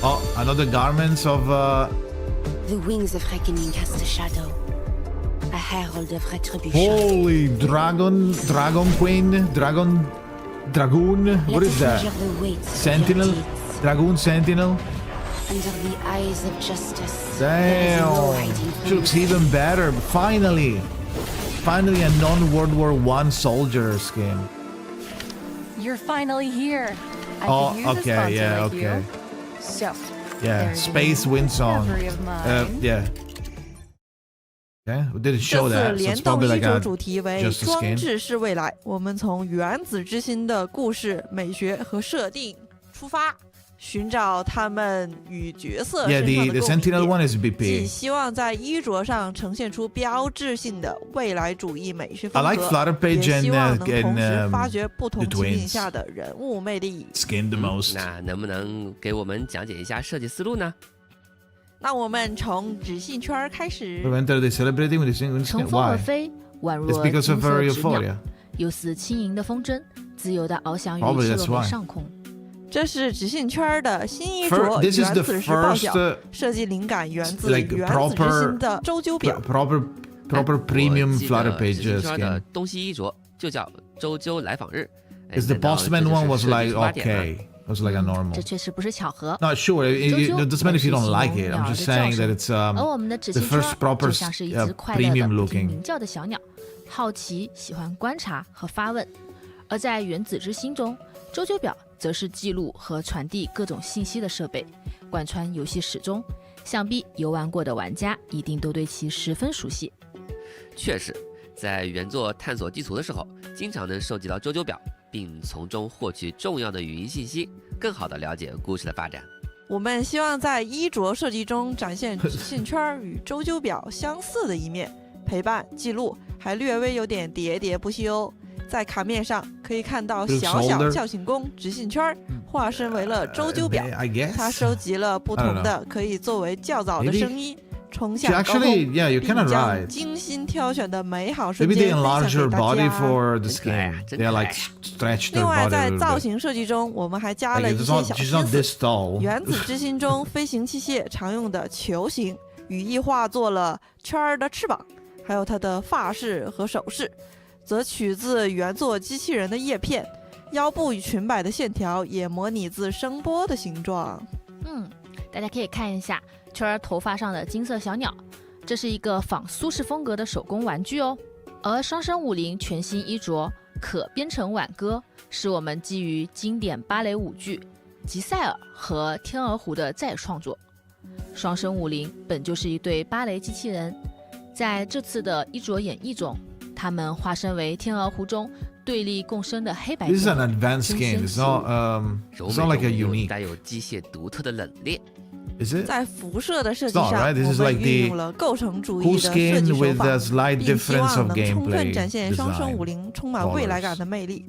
Oh, another garments of The wings of reckoning cast a shadow. A herald of retribution. holy dragon queen, dragoon. What Let is us that? measure the weight of Sentinel? your deeds. Dragoon sentinel? Under the eyes of justice. Damn. There is no hiding She looks even better. Finally. Finally a non-World War I soldier skin. You're finally here. I Oh, could use a okay, sponsor yeah, like okay. you. So, Yeah, there's Space a Wind Song. discovery of mine. Yeah. Okay, we didn't 这 show 次 that, so 联 it's 动 probably 衣 like 着 a 主题为 just a 装 skin. 置是未来。我们从原子之心的故事、美学和设定出发，寻找他们与角色 Yeah, 身上 the 的共鸣 Sentinel 点 one is 即 BP. 希望在衣着上呈现出标志性的未来主义美学风 I like 格， Flutter 也 Page 希望 and 能同时发掘 the 不同情景 twins. 下的人物魅力。 Skin the most. 那能不能给我们讲解一下设计思路呢？那我们从直信圈开始。 We enter the celebrating with the single 乘风而 Why? 飞，宛 It's 若 because 金 of 色 her 执鸟 euphoria.，又似轻盈的风筝，自由地翱翔于 Probably 赤 that's 裸 why. 的上空。这是直信圈的新衣 Fir- 着， this is 原 the 子时报晓 first, 设计灵感源自 like 原子之 proper 心的周究表。 proper premium 我记 Flutter 得直 Page 信圈的 skin. 东西衣着就叫周究来访日。 Because the 难道 Postman 这 one 就是 was 设计 like 出发点吗 okay. It was like a normal. 这确实不是巧合。 Not sure. It doesn't mean if you don't like it. I'm just saying that it's 而我们的直 the 信圈 first proper 就像是一只快乐 premium 的不停 looking. 鸣叫的小鸟，好奇、喜欢观察和发问。而在原子之心中，周究表则是记录和传递各种信息的设备，贯穿游戏始终。想必游玩过的玩家一定都对其十分熟悉。确实，在原作探索地图的时候，经常能收集到周究表，并从中获取重要的语音信息，更好地了解故事的发展。我们希望在衣着设计中展现直信圈与周究表相似的一面，陪伴、记录，还略微有点喋喋不休。在卡面上可以看到小小叫醒弓直信圈化身为了周究表，它收集了不同的可以作为较早的声音，冲向高空，并将精心挑选的美好瞬间分享给大家。另外，在造型设计中，我们还加了一些小心思。原子之心中飞行器械常用的球形，羽翼化作了圈的翅膀，还有它的发饰和首饰，则取自原作机器人的叶片，腰部与裙摆的线条也模拟自声波的形状。大家可以看一下圈儿头发上的金色小鸟，这是一个仿苏式风格的手工玩具哦。而双生武林全新衣着可编程挽歌，是我们基于经典芭蕾舞剧《吉赛尔》和《天鹅湖》的再创作。双生武林本就是一对芭蕾机器人，在这次的衣着演绎中，他们化身为天鹅湖中对立共生的黑白。 This is an advanced skin. It's not like a unique. 带有机械独特的冷冽。Is it? 在辐射的设计上， right. This is 我们 like 运用了构成主义 cool 的设计 skin 手 with 法， a slight 并希 difference 望 of 能充分 gameplay 展现双生 design. 武林充满未来感的魅力。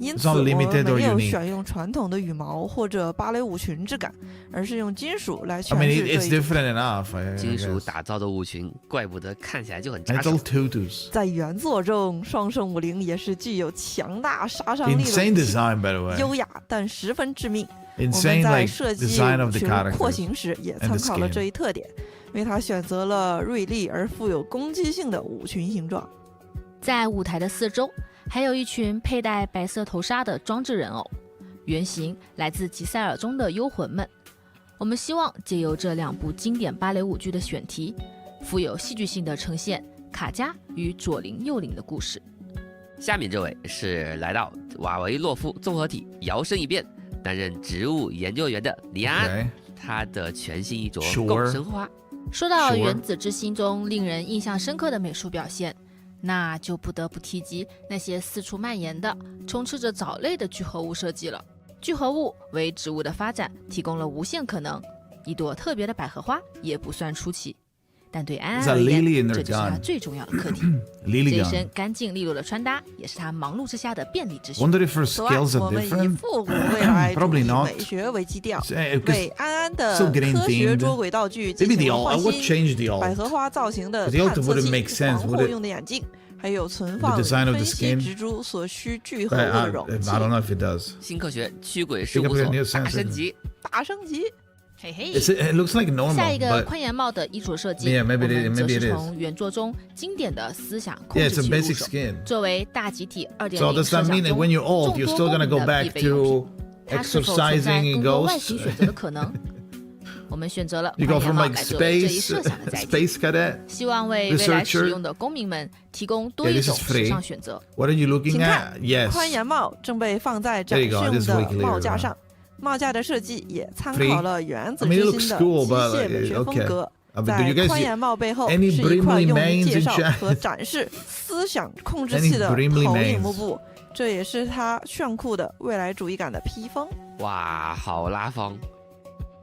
因此， It's 我 not 们 limited or 没有 unique. 选用传统的羽毛或者芭蕾舞裙质感，而是用金属来 I 诠 mean, 释 it's 这一 different enough. I 金属 guess. 打造的舞裙，怪不得看起来就很扎 And it's 手 all。tutus. 在原作中，双生武林也是具有强大杀伤力的 Insane 武器 design, by the way. 优雅但十分致命。我 Insane 们在 like 设计 design of 舞 the 裙 characters 廓形时也 and 参 the 考了 skin. 这一特点，因为它选择了锐利而富有攻击性的舞裙形状。在舞台的四周，还有一群佩戴白色头纱的装置人偶，原型来自吉赛尔中的幽魂们。我们希望借由这两部经典芭蕾舞剧的选题，富有戏剧性的呈现卡加与左邻右邻的故事。下面这位是来到瓦维洛夫综合体摇身一变，担任植物研究员的李安，他的全新衣着够生花。说到原子之心中令人印象深刻的美术表现，那就不得不提及那些四处蔓延的、充斥着藻类的聚合物设计了。聚合物为植物的发展提供了无限可能，一朵特别的百合花也不算出奇。但对安安而言，这就是他最重要的课题。这一身干净利落的穿搭，也是他忙碌之下的便利之选。此外，我们以复古未来主义美学为基调，为安安的科学捉鬼道具进行了换新。百合花造型的探测器、防护用的眼镜，还有存放分析植株所需聚合物的容器。新科学驱鬼事务所大升级，大升级。嘿嘿 it looks like normal, 下一个宽檐帽的衣着设计，我们则是从原作中经典的思想控制器入手，作为大集体2.0 设想中众多功能的必备用品，它是否存在更多外形选择的可能？我们选择了宽檐帽来作为这一设想的载体，希望为未来使用的公民们提供多一种时尚选择。请看，宽檐帽正被放在展示用的帽架上。帽架的设计也参考了原子之心的机械美学风格，在宽檐帽背后是一块用于介绍和展示思想控制器的投影幕布，这也是它炫酷的未来主义感的披风。哇，好拉风！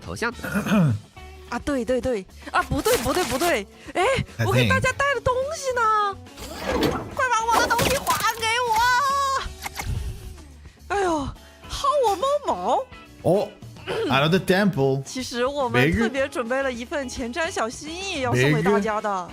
头像。啊，对对对，啊，不对，哎，我给大家带了东西呢，快把我的东西还给我！哎呦，薅我猫毛！哦 out of the temple。其实我们特别准备了一份前瞻小心意要送给大家的。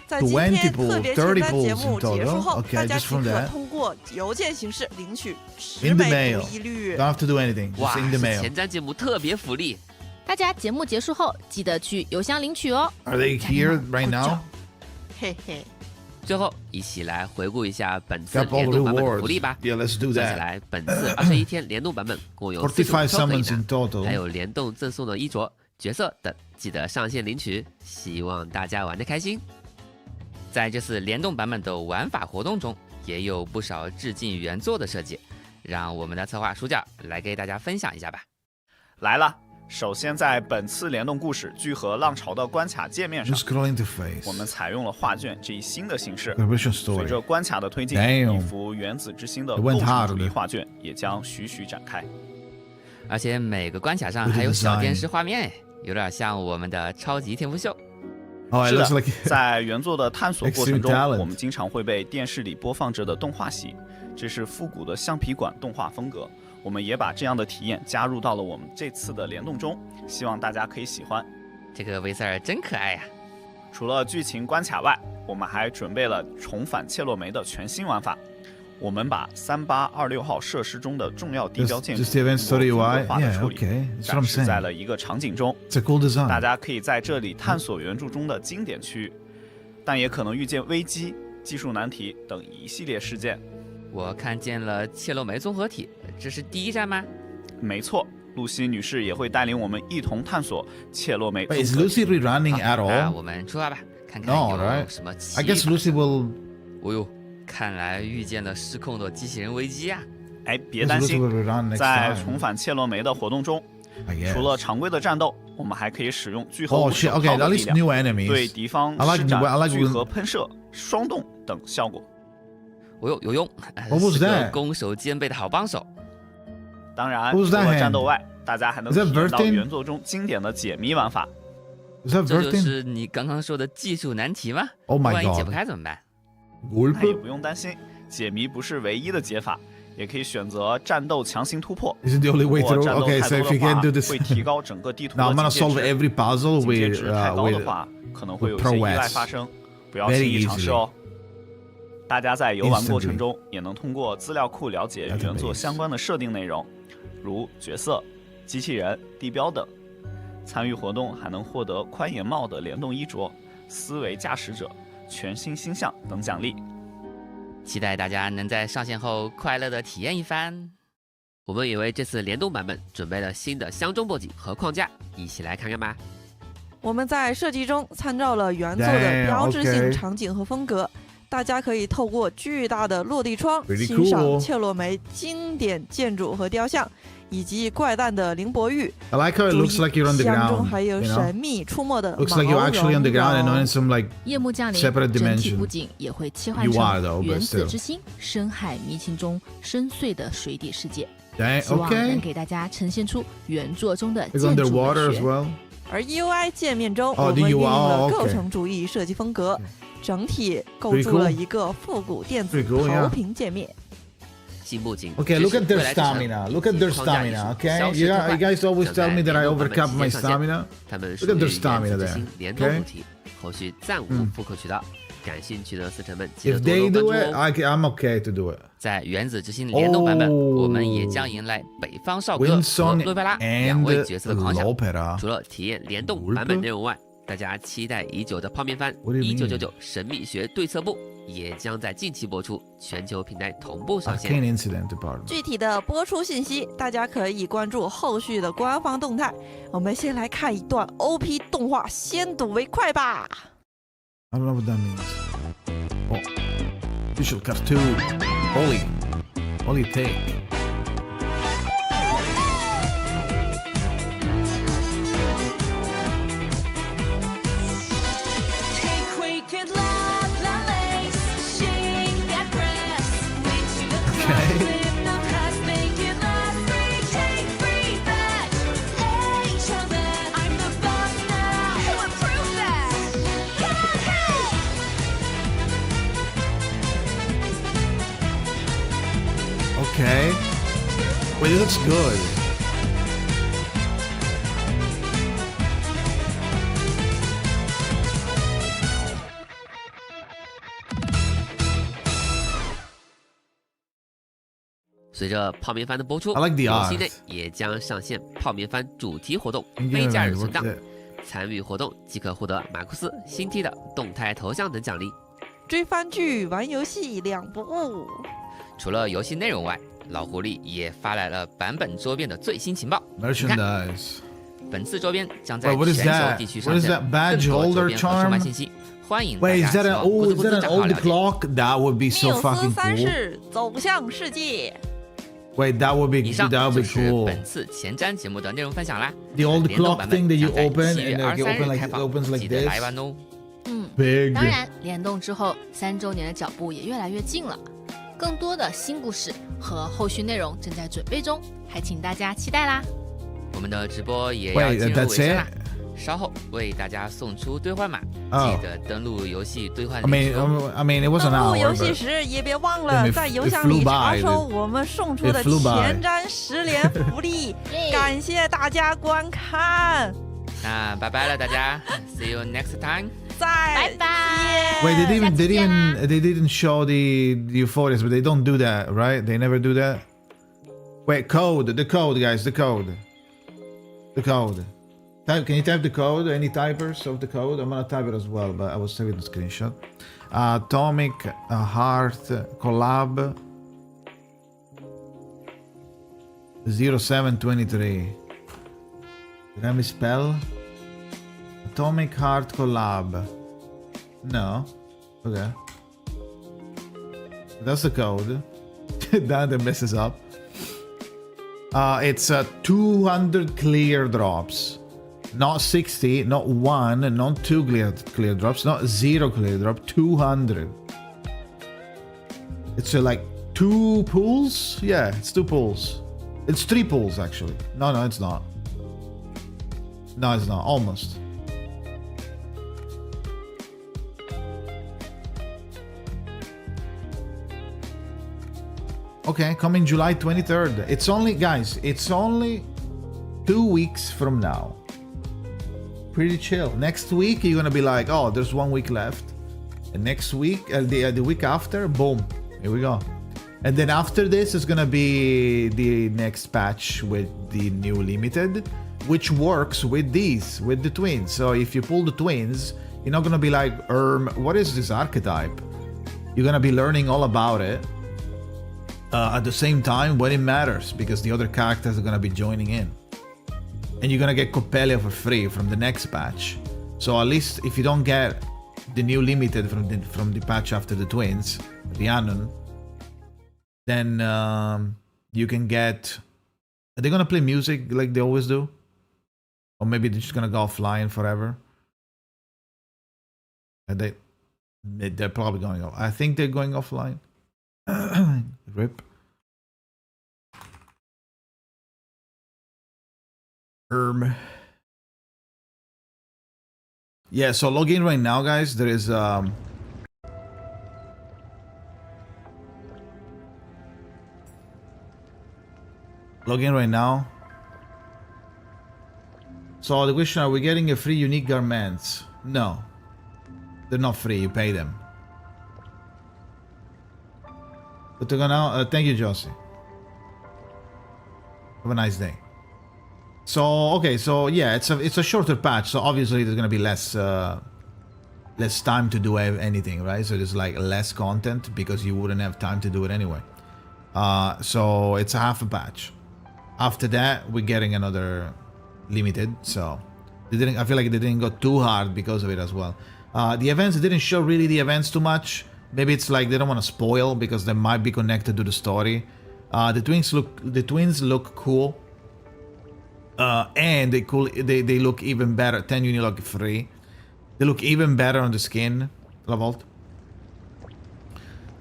在今天特别清单节目 30 pulls in 结束 total. 后， Okay, 大家 just 即 from 可 that. 通过邮件形式领取10 In the 枚 mail. 读一率。 Don't have to do anything. 哇， Just in the 是 mail. 前瞻节目特别福利。大家节目结束后记得去邮箱领取哦。 Are they here right now? 嘿嘿。最后，一起来回顾一下本次 Got all 联 the 动版本的 rewards. 福利吧。 Yeah, let's do 算起 that. 来，本次21天联动版本共有4 45种抽可以 summons 拿 in total. 还有联动赠送的衣着、角色等，记得上线领取。希望大家玩得开心。在这次联动版本的玩法活动中，也有不少致敬原作的设计，让我们的策划书教来给大家分享一下吧。来了。首先，在本次联动故事《聚合浪潮》的关卡界面上， Scroll interface. 我们采用了画卷这一新的形式。 Progression story. 随着关卡的推进， Damn. 一幅原子之心的 It 构 went 成 hard. 主义画卷也将徐徐展开。而且每个关卡上还有小电视画面，有点像我们的超级天赋秀。Oh, it 是 looks 的， like 在原作的探索过程中 Extreme talent. 我们经常会被电视里播放着的动画吸引，这是复古的橡皮管动画风格。我们也把这样的体验加入到了我们这次的联动中，希望大家可以喜欢。这个维塞尔真可爱呀！除了剧情关卡外，我们还准备了重返切洛梅的全新玩法。我们把3826号设施中的重要地标建筑 Just the event story 通过 UI. 风格化的 Yeah, 处理 okay. That's what 展 I'm 示在 saying. 了一个场景中。 It's a cool design. 大家可以在这里探索原著中的经典区域，但也可能遇见危机、技术难题等一系列事件。我看见了切洛梅综合体，这是第一站吗？没错，露西女士也会带领我们一同探索切洛梅综合 Wait, 体。 is Lucy rerunning at 那 all? 我们出发吧，看看 No, 有 right? 什么奇 I guess 遇吧。 Lucy will. 哦呦，看来遇见了失控的机器人危机啊！哎，别担 Lucy 心 will rerun，next 在 time. 重返切洛梅的活动中， I guess. 除了常规的战斗，我们还可以使用聚合 Oh 武 shit! 手 Okay, 套 at 的力 least 量 new enemies. 对敌方 I like 施展 I like 聚合喷射、双动等效果。哦呦，有用！ What was 是个 that? 攻守兼备的好帮手。当然， What was 除 that 了战 hand? 斗外，大家还能 Is 体 that 验到 Vertin? 原作中经典的解谜玩法。 Is that 这就 Vertin? 是你刚刚说的技术难题吗？ Oh my 万一解 god. 不开怎么办？那也不用担心，解谜不是唯一的解法，也可以选择战斗强行突破。 Is it the only way 如 to 果 do? 战斗 Okay, 太 so 多 if you 的话 can't do this, 会提高整个地图 now I'm 的 gonna 警戒 solve 值。 every puzzle 警戒 with 值太高 with 的话，可能会有一 with 些意外 prowess. 发生，不要 Very 轻易尝试 easily. 哦。大家在游玩过程 Instantly. 中也能通过资料库了解原作相关的设定内容，如角色、机器人、地标等。参与活动还能获得宽檐帽的联动衣着、思维驾驶者、全新星象等奖励。期待大家能在上线后快乐的体验一番。我们也为这次联动版本准备了新的箱中布景和框架，一起来看看吧。我们在设计中参照了原作的标志性场景和风格，大家可以透过巨大的落地窗 Pretty 欣赏 cool. 切洛梅经典建筑和雕像，以及怪诞的凌伯玉。 I like how it looks like you're on the 箱中 ground. 还有 You 神 know? 秘出没的 Looks like you're actually on the ground and not in some like 夜幕降临， separate 整体 dimension. 布景也会切换 You are though, 成 but 原子 still. 之心深海迷情中深邃的水底世界， Dang, 希望能 okay. 给大家呈现出原作中的 It's 建筑 underwater 美 as 学。 well. 而 UI 界面中， Oh, 我 the 们运 UI 用了 oh, 构 okay. 成主义设计风格，整体构 Pretty 筑了 cool. 一个复古电子 Pretty cool, 投 yeah. 屏界面。新布景 Okay, 知 look 识 at their 未来之城 stamina. Look at their 框架艺术 stamina. 消 Okay, 失 you 特快 guys always 正 tell 在 me that I 联动版本 overcap 期 my 间上线 stamina. 他们 Look 属 at 于 their stamina 原子之 there. 心联动 Okay. 主题，后续暂无复刻渠道。感兴趣的死神们记 If 得多 they 多 do 关 it, 注哦。 I'm okay to do it. 在原子之心联动版本，我们也将迎来北方少哥和 Winston 洛贝拉 and 两位角色的狂想。 Lopera. 除了体验联动版本内容外，大家期待已久的泡面番《 What do you mean? 1999神秘学对策部》也将在近期播出，全球平台同步上 Arcane 线。 incident department. 具体的播出信息，大家可以关注后续的官方动态。我们先来看一段 OP 动画，先睹为快吧。 I don't know what that means. Oh, visual cartoon. Holy take. Okay. Okay. Wait, it looks good. 随着泡面番的播出， I like the 游戏 art. 内也将上线泡面番主题活动 Yeah, 非假日存 right, 档 what's，参与活动即可获得马库斯新 T 的动态头像等奖励。追番剧、玩游戏两不误。除了游戏内容外，老狐狸也发来了版本桌边的最新情报。你看 Merchandise. 本次周边将在 Wait, what is 全球 that? 地区 What 上 is 线 that badge 更多周 holder 边和售卖 charm? 信息，欢迎大 Wait, 家 is that 前 an 往咕 old? 子 Is 咕 that 子 an 账号 old 了解。 clock? That would be 缪 so 斯 fucking 三 cool. 世走向世界。 Wait, that would be 以上 that would 就 be 是 cool. 本次前瞻节目的内容分享啦。 The old 联动 clock 版 thing 本 that you 将在 open 7月 and like it 23 open 日 like 开 it 放， opens like 记得 this. 来玩哦。Big. 当然，联动之后3周年的脚步也越来越近了，更多的新故事和后续内容正在准备中，还请大家期待啦！我们的直播也要 Wait, 进入尾 that's 声啦 it?，稍后为大家送出兑换码， Oh. 记得登录游戏兑换 I 领 mean, 取哦。 I mean, it was an 登录 hour. 游戏 But 时也别忘 Damn, 了 it- 在邮 it 箱 flew 里 by, 查收 dude. 我们送出 It 的 flew by. 前瞻10连福利，感谢大家观看，那拜拜了大家，See you next time。再见。 wait, they didn't show the euphorias, but they don't do that, right? They never do that. Wait, the code, guys, the code. Type, can you type the code? Any typers of the code? I'm gonna type it as well, but I was taking the screenshot. Atomic Heart Collab 0723. Did I misspell? Atomic Heart Collab. No. Okay. That's the code. That messes up. It's 200 clear drops. Not 60, not 1, not 2 clear drops, not 0 clear drop, 200. It's like 2 pools? Yeah, it's 2 pools. It's 3 pools actually. No, it's not. No, it's not. Almost. Okay, coming July 23rd. It's only, guys, it's only 2 weeks from now. Pretty chill. Next week, you're gonna be like, oh, there's 1 week left. And next week, the week after, boom, here we go. And then after this is gonna be the next patch with the new limited, which works with these, with the twins. So if you pull the twins, you're not gonna be like, what is this archetype? You're gonna be learning all about it. At the same time when it matters, because the other characters are gonna be joining in. And you're gonna get Coppelia for free from the next patch. So at least if you don't get the new limited from the patch after the twins, the Anon, then you can get... Are they gonna play music like they always do? Or maybe they're just gonna go offline forever? They're probably going off. I think they're going offline. Rip. Yeah, so log in right now, guys. There is log in right now. So the question, are we getting a free unique garments? No. They're not free, you pay them. But they're gonna thank you, Josie. Have a nice day. So okay, so yeah, it's a shorter patch, so obviously there's gonna be less time to do anything, right? So there's like less content because you wouldn't have time to do it anyway. So it's a half a patch. After that, we're getting another limited. So they didn't. I feel like they didn't go too hard because of it as well. The events, they didn't show really the events too much. Maybe it's like they don't want to spoil because they might be connected to the story. The twins look cool. And they look even better. 10 Unilog free. They look even better on the skin. La Vault.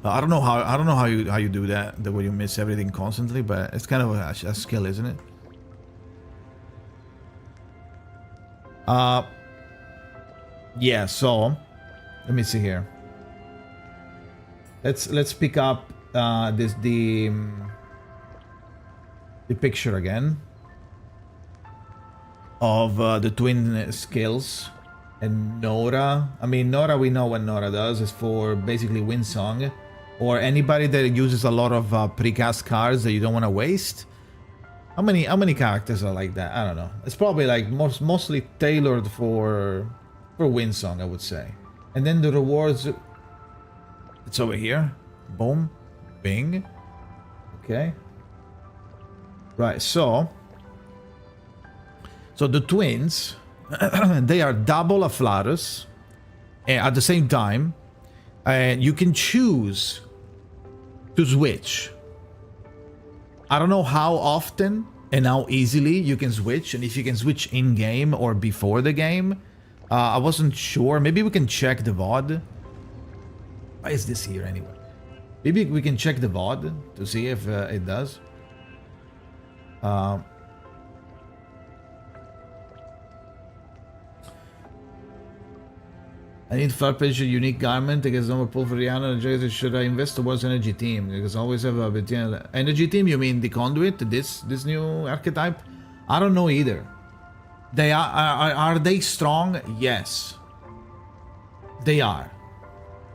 I don't know how you do that. The way you miss everything constantly, but it's kind of a skill, isn't it? Yeah. So let me see here. Let's pick up the picture again of the twin skills. And Nora, I mean, Nora, we know what Nora does. It's for basically Windsong. or anybody that uses a lot of precast cards that you don't want to waste. How many characters are like that? I don't know. It's probably like mostly tailored for Windsong, I would say. And then the rewards, it's over here. Boom, bing. Okay. Right. So the twins, they are double Afflatus at the same time, and you can choose to switch. I don't know how often and how easily you can switch, and if you can switch in-game or before the game. I wasn't sure. Maybe we can check the VOD. Why is this here anyway? Maybe we can check the VOD to see if it does. I need Farpage a unique garment because I'm a pull for Rihanna. Should I invest towards energy team? Because I always have a bit. Yeah, energy team. You mean the conduit? This new archetype? I don't know either. They are they strong? Yes, they are.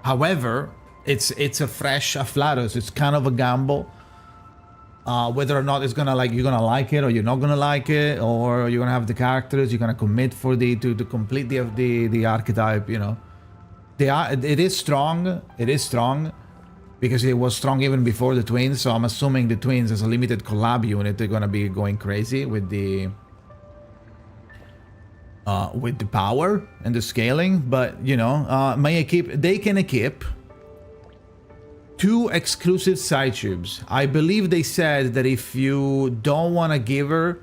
However, it's a fresh Afflatus. It's kind of a gamble. Whether or not it's gonna you're gonna like it or you're not gonna like it, or you're gonna have the characters, you're gonna commit for to complete the archetype. You know, it is strong. It is strong because it was strong even before the twins. So I'm assuming the twins as a limited collab unit, they're gonna be going crazy with the power and the scaling. But you know, they can equip 2 exclusive side tubes. I believe they said that if you don't want to give her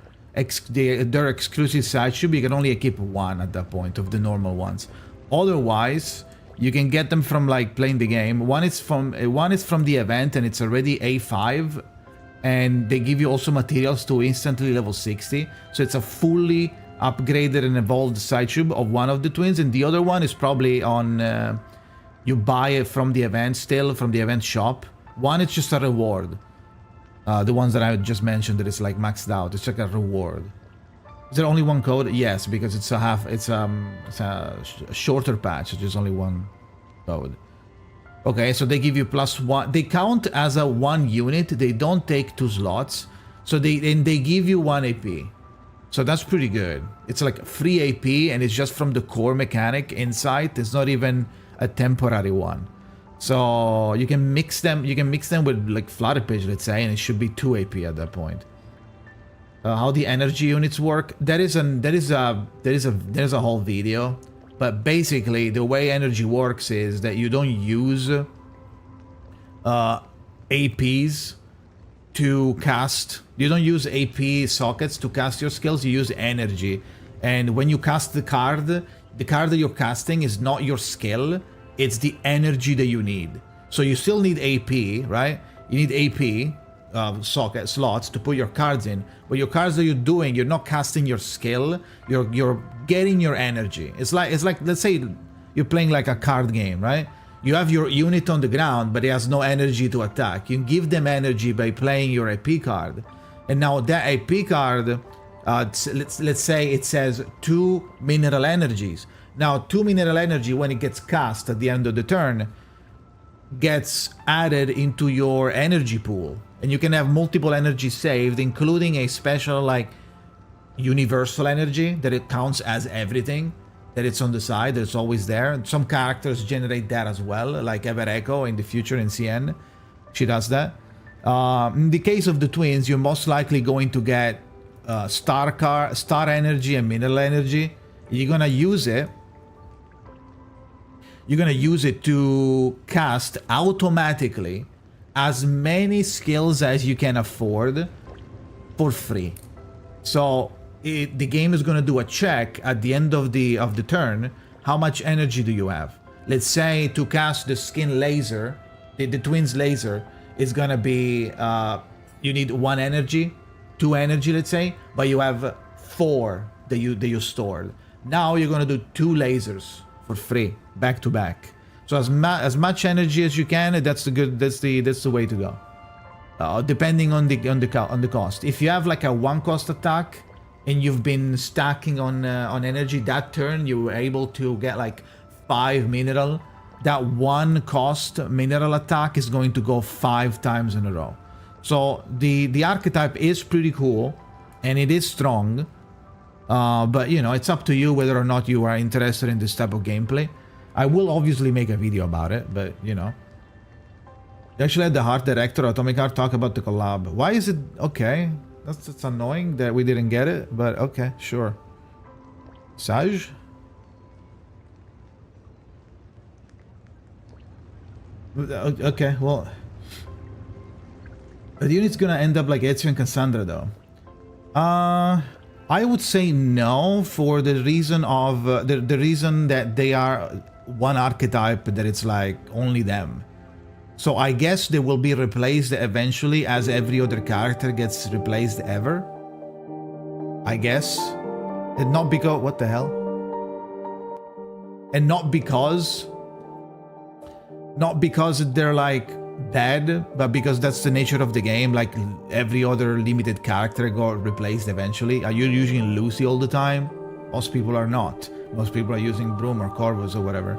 their exclusive side tube, you can only equip 1 at that point of the normal ones. Otherwise, you can get them from like playing the game. One is from the event and it's already A5, and they give you also materials to instantly level 60. So it's a fully upgraded and evolved side tube of one of the twins, and the other one is probably on you buy it from the event, still from the event shop. One is just a reward. The ones that I just mentioned that is like maxed out, it's like a reward. Is there only one code? Yes, because it's a shorter patch, so there's only one code. Okay, so they give you +1. They count as a 1 unit. They don't take 2 slots. So they give you 1 AP. So that's pretty good. It's like free AP, and it's just from the core mechanic inside. It's not even a temporary one. So you can mix them. You can mix them with like Flutterpage, let's say, and it should be 2 AP at that point. How the energy units work? There's a whole video. But basically, the way energy works is that you don't use APs to cast. You don't use AP sockets to cast your skills. You use energy. And when you cast the card that you're casting is not your skill. It's the energy that you need. So you still need AP, right? You need AP socket slots to put your cards in. But your cards that you're doing, you're not casting your skill. You're getting your energy. It's like let's say you're playing like a card game, right? You have your unit on the ground, but it has no energy to attack. You give them energy by playing your AP card. And now that AP card, let's say it says 2 mineral energies. Now 2 mineral energy, when it gets cast at the end of the turn, gets added into your energy pool. And you can have multiple energies saved, including a special like universal energy that it counts as everything, that it's on the side, that it's always there. Some characters generate that as well, like Ever Echo in the future in CN. She does that. In the case of the twins, you're most likely going to get star energy and mineral energy. You're gonna use it. You're gonna use it to cast automatically as many skills as you can afford for free. So the game is gonna do a check at the end of the turn. How much energy do you have? Let's say to cast the skin laser, the twins laser, is gonna be you need 1 energy, 2 energy, let's say, but you have 4 that you stored. Now you're gonna do 2 lasers for free, back to back. So as much energy as you can. That's the way to go. Depending on the cost. If you have like a 1 cost attack and you've been stacking on energy that turn, you were able to get like 5 mineral that one cost mineral attack is going to go 5 times in a row. So the archetype is pretty cool and it is strong, but you know, it's up to you whether or not you are interested in this type of gameplay. I will obviously make a video about it, but you know. They actually had the art director Atomic Heart talk about the collab. Why is it okay? That's annoying that we didn't get it, but okay, sure. Sage? Okay, well, the unit's gonna end up like Ezio and Cassandra though. I would say no for the reason of the reason that they are one archetype, that it's like only them. So I guess they will be replaced eventually as every other character gets replaced ever. I guess. And not because what the hell? And not because they're like dead, but because that's the nature of the game. Like every other limited character got replaced eventually. Are you using Lucy all the time? Most people are not. Most people are using Broom or Corvus or whatever.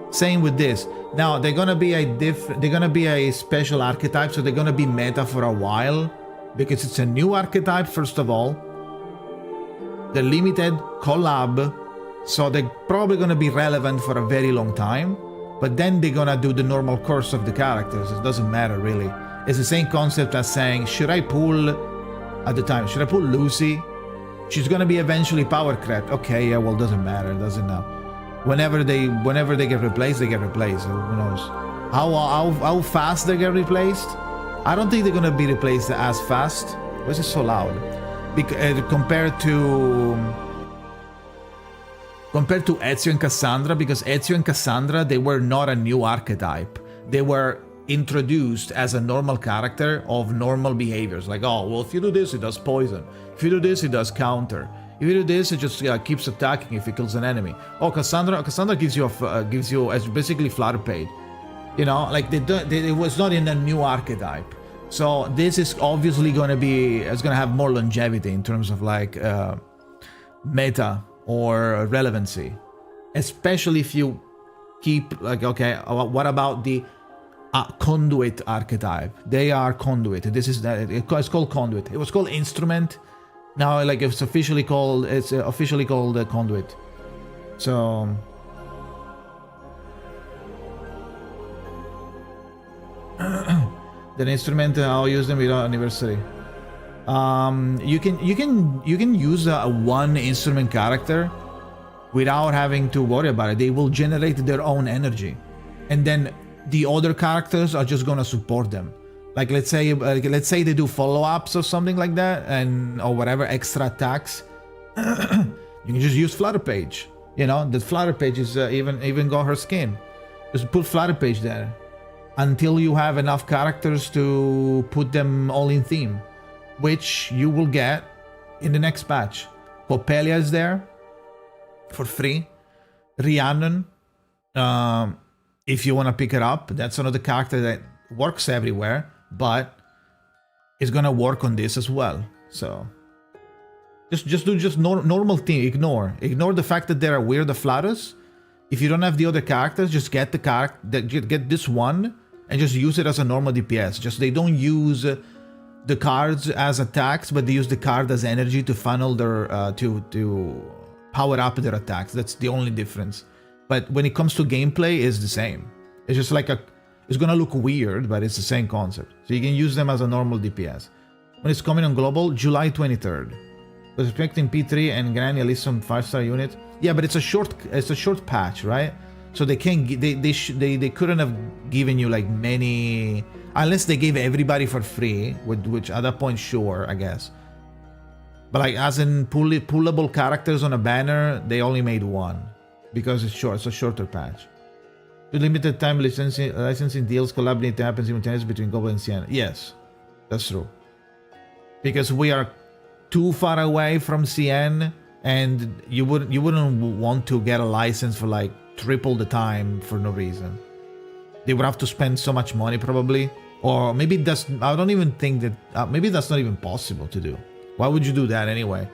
Same with this. Now they're gonna be a special archetype, so they're gonna be meta for a while because it's a new archetype. First of all, they're limited collab, so they're probably gonna be relevant for a very long time. But then they're gonna do the normal course of the characters. It doesn't matter really. It's the same concept as saying, should I pull at the time? Should I pull Lucy? She's gonna be eventually power crept. Okay, yeah, well, doesn't matter. It doesn't know. Whenever they get replaced, they get replaced. So who knows? How fast they get replaced? I don't think they're gonna be replaced as fast. Why is it so loud? Because compared to Ezio and Cassandra, because Ezio and Cassandra, they were not a new archetype. They were introduced as a normal character of normal behaviors. Like, oh, well, if you do this, it does poison. If you do this, it does counter. If you do this, it just keeps attacking if it kills an enemy. Oh, Cassandra gives you as basically flutter paid. You know, like it was not in a new archetype. So this is obviously going to have more longevity in terms of like meta or relevancy, especially if you keep like, okay, what about the conduit archetype? They are conduit. This is that. It's called conduit. It was called instrument. Now, like it's officially called conduit. So the instrument, I'll use them without anniversary. You can use one instrument character without having to worry about it. They will generate their own energy, and then the other characters are just gonna support them. Like let's say they do follow-ups or something like that, or whatever extra attacks. You can just use Flutter Page. You know, the Flutter Page is even got her skin. Just put Flutter Page there until you have enough characters to put them all in theme, which you will get in the next patch. Poppelia is there for free. Rhiannon, if you want to pick it up, that's another character that works everywhere, but is gonna work on this as well. So just do normal thing. Ignore the fact that there are weird flutters. If you don't have the other characters, just get get this one and just use it as a normal DPS. Just they don't use the cards as attacks, but they use the card as energy to funnel their to power up their attacks. That's the only difference. But when it comes to gameplay, it's the same. It's just like it's gonna look weird, but it's the same concept. So you can use them as a normal DPS. When it's coming on global, July 23rd. I was expecting P3 and Granny at least some 5-star unit. Yeah, but it's a short patch, right? So they can't they couldn't have given you like many, unless they gave everybody for free, which at that point, sure, I guess. But like as in pullable characters on a banner, they only made one because it's short. It's a shorter patch. The limited time licensing deals collab need to happen simultaneously between Goblin and Sienna. Yes, that's true. Because we are too far away from CN, and you wouldn't want to get a license for like triple the time for no reason. They would have to spend so much money probably, or maybe I don't even think that maybe that's not even possible to do. Why would you do that anyway?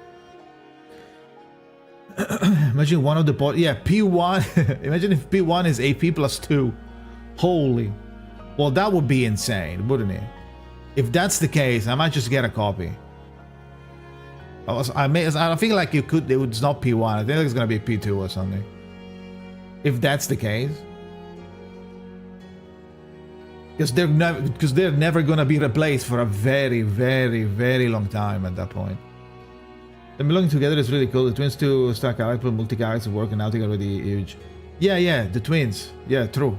Imagine one of the yeah, P1. Imagine if P1 is AP plus 2. Holy. Well, that would be insane, wouldn't it? If that's the case, I might just get a copy. I feel like it's not P1. I think it's gonna be P2 or something. If that's the case. Because they're never gonna be replaced for a very, very, very long time at that point. Them belonging together is really cool. The twins to stack output, multi-characters work, and now they're already huge. Yeah, the twins. Yeah, true.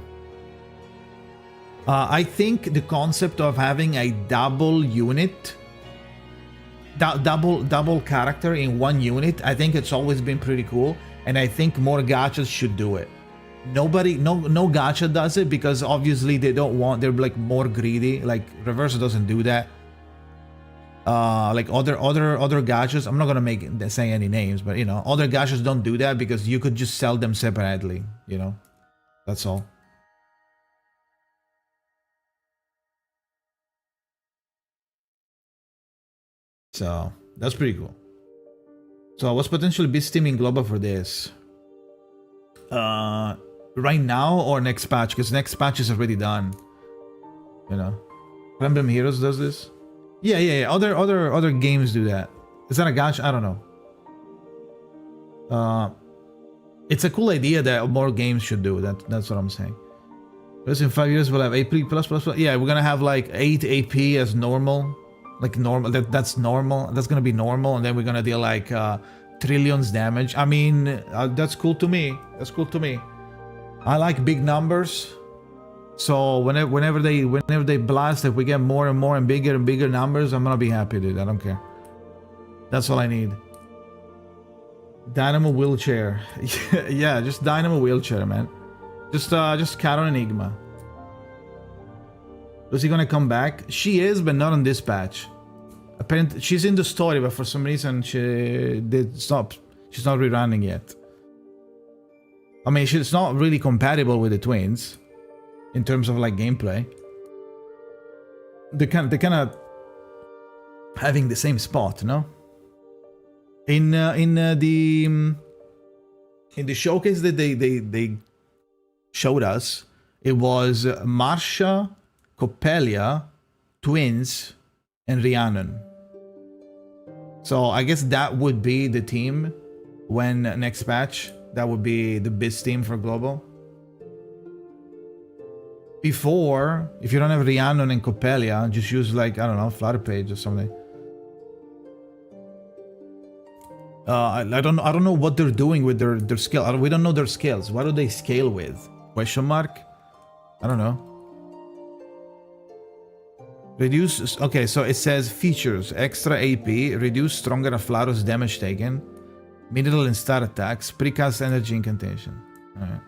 I think the concept of having a double unit, double character in one unit, I think it's always been pretty cool, and I think more gachas should do it. No gacha does it because obviously they don't want, they're like more greedy. Like Reverse doesn't do that. Like other gachas, I'm not gonna say any names, but you know, other gachas don't do that because you could just sell them separately, you know. That's all. So that's pretty cool. So what's potentially be steaming global for this? Right now or next patch? Because next patch is already done. You know, Emblem Heroes does this. Yeah. Other games do that. Is that a gacha? I don't know. It's a cool idea that more games should do that. That's what I'm saying. Because in 5 years we'll have AP plus. Yeah, we're gonna have like 8 AP as normal. Like normal, that's normal. That's gonna be normal, and then we're gonna deal like trillions damage. I mean, that's cool to me. That's cool to me. I like big numbers, so whenever they blast, if we get more and more and bigger numbers, I'm gonna be happy, dude. I don't care. That's all I need. Dynamo wheelchair. Yeah, just Dynamo wheelchair, man. Just Caron Enigma. Was he gonna come back? She is, but not on this patch. Apparently, she's in the story, but for some reason she did stop. She's not rerunning yet. I mean, she's not really compatible with the twins in terms of like gameplay. They're kind of having the same spot, no? In the showcase that they showed us, it was Marsha, Coppelia, twins, and Rhiannon. So I guess that would be the team when next patch. That would be the best team for global. Before, if you don't have Rhiannon and Coppelia, just use like, I don't know, Flutter Page or something. I don't know what they're doing with their skill. We don't know their skills. What do they scale with? Question mark? I don't know. Reduce, okay, so it says features, extra AP, reduce stronger Aflaros damage taken, mineral and star attacks, precast energy incantation. Alright.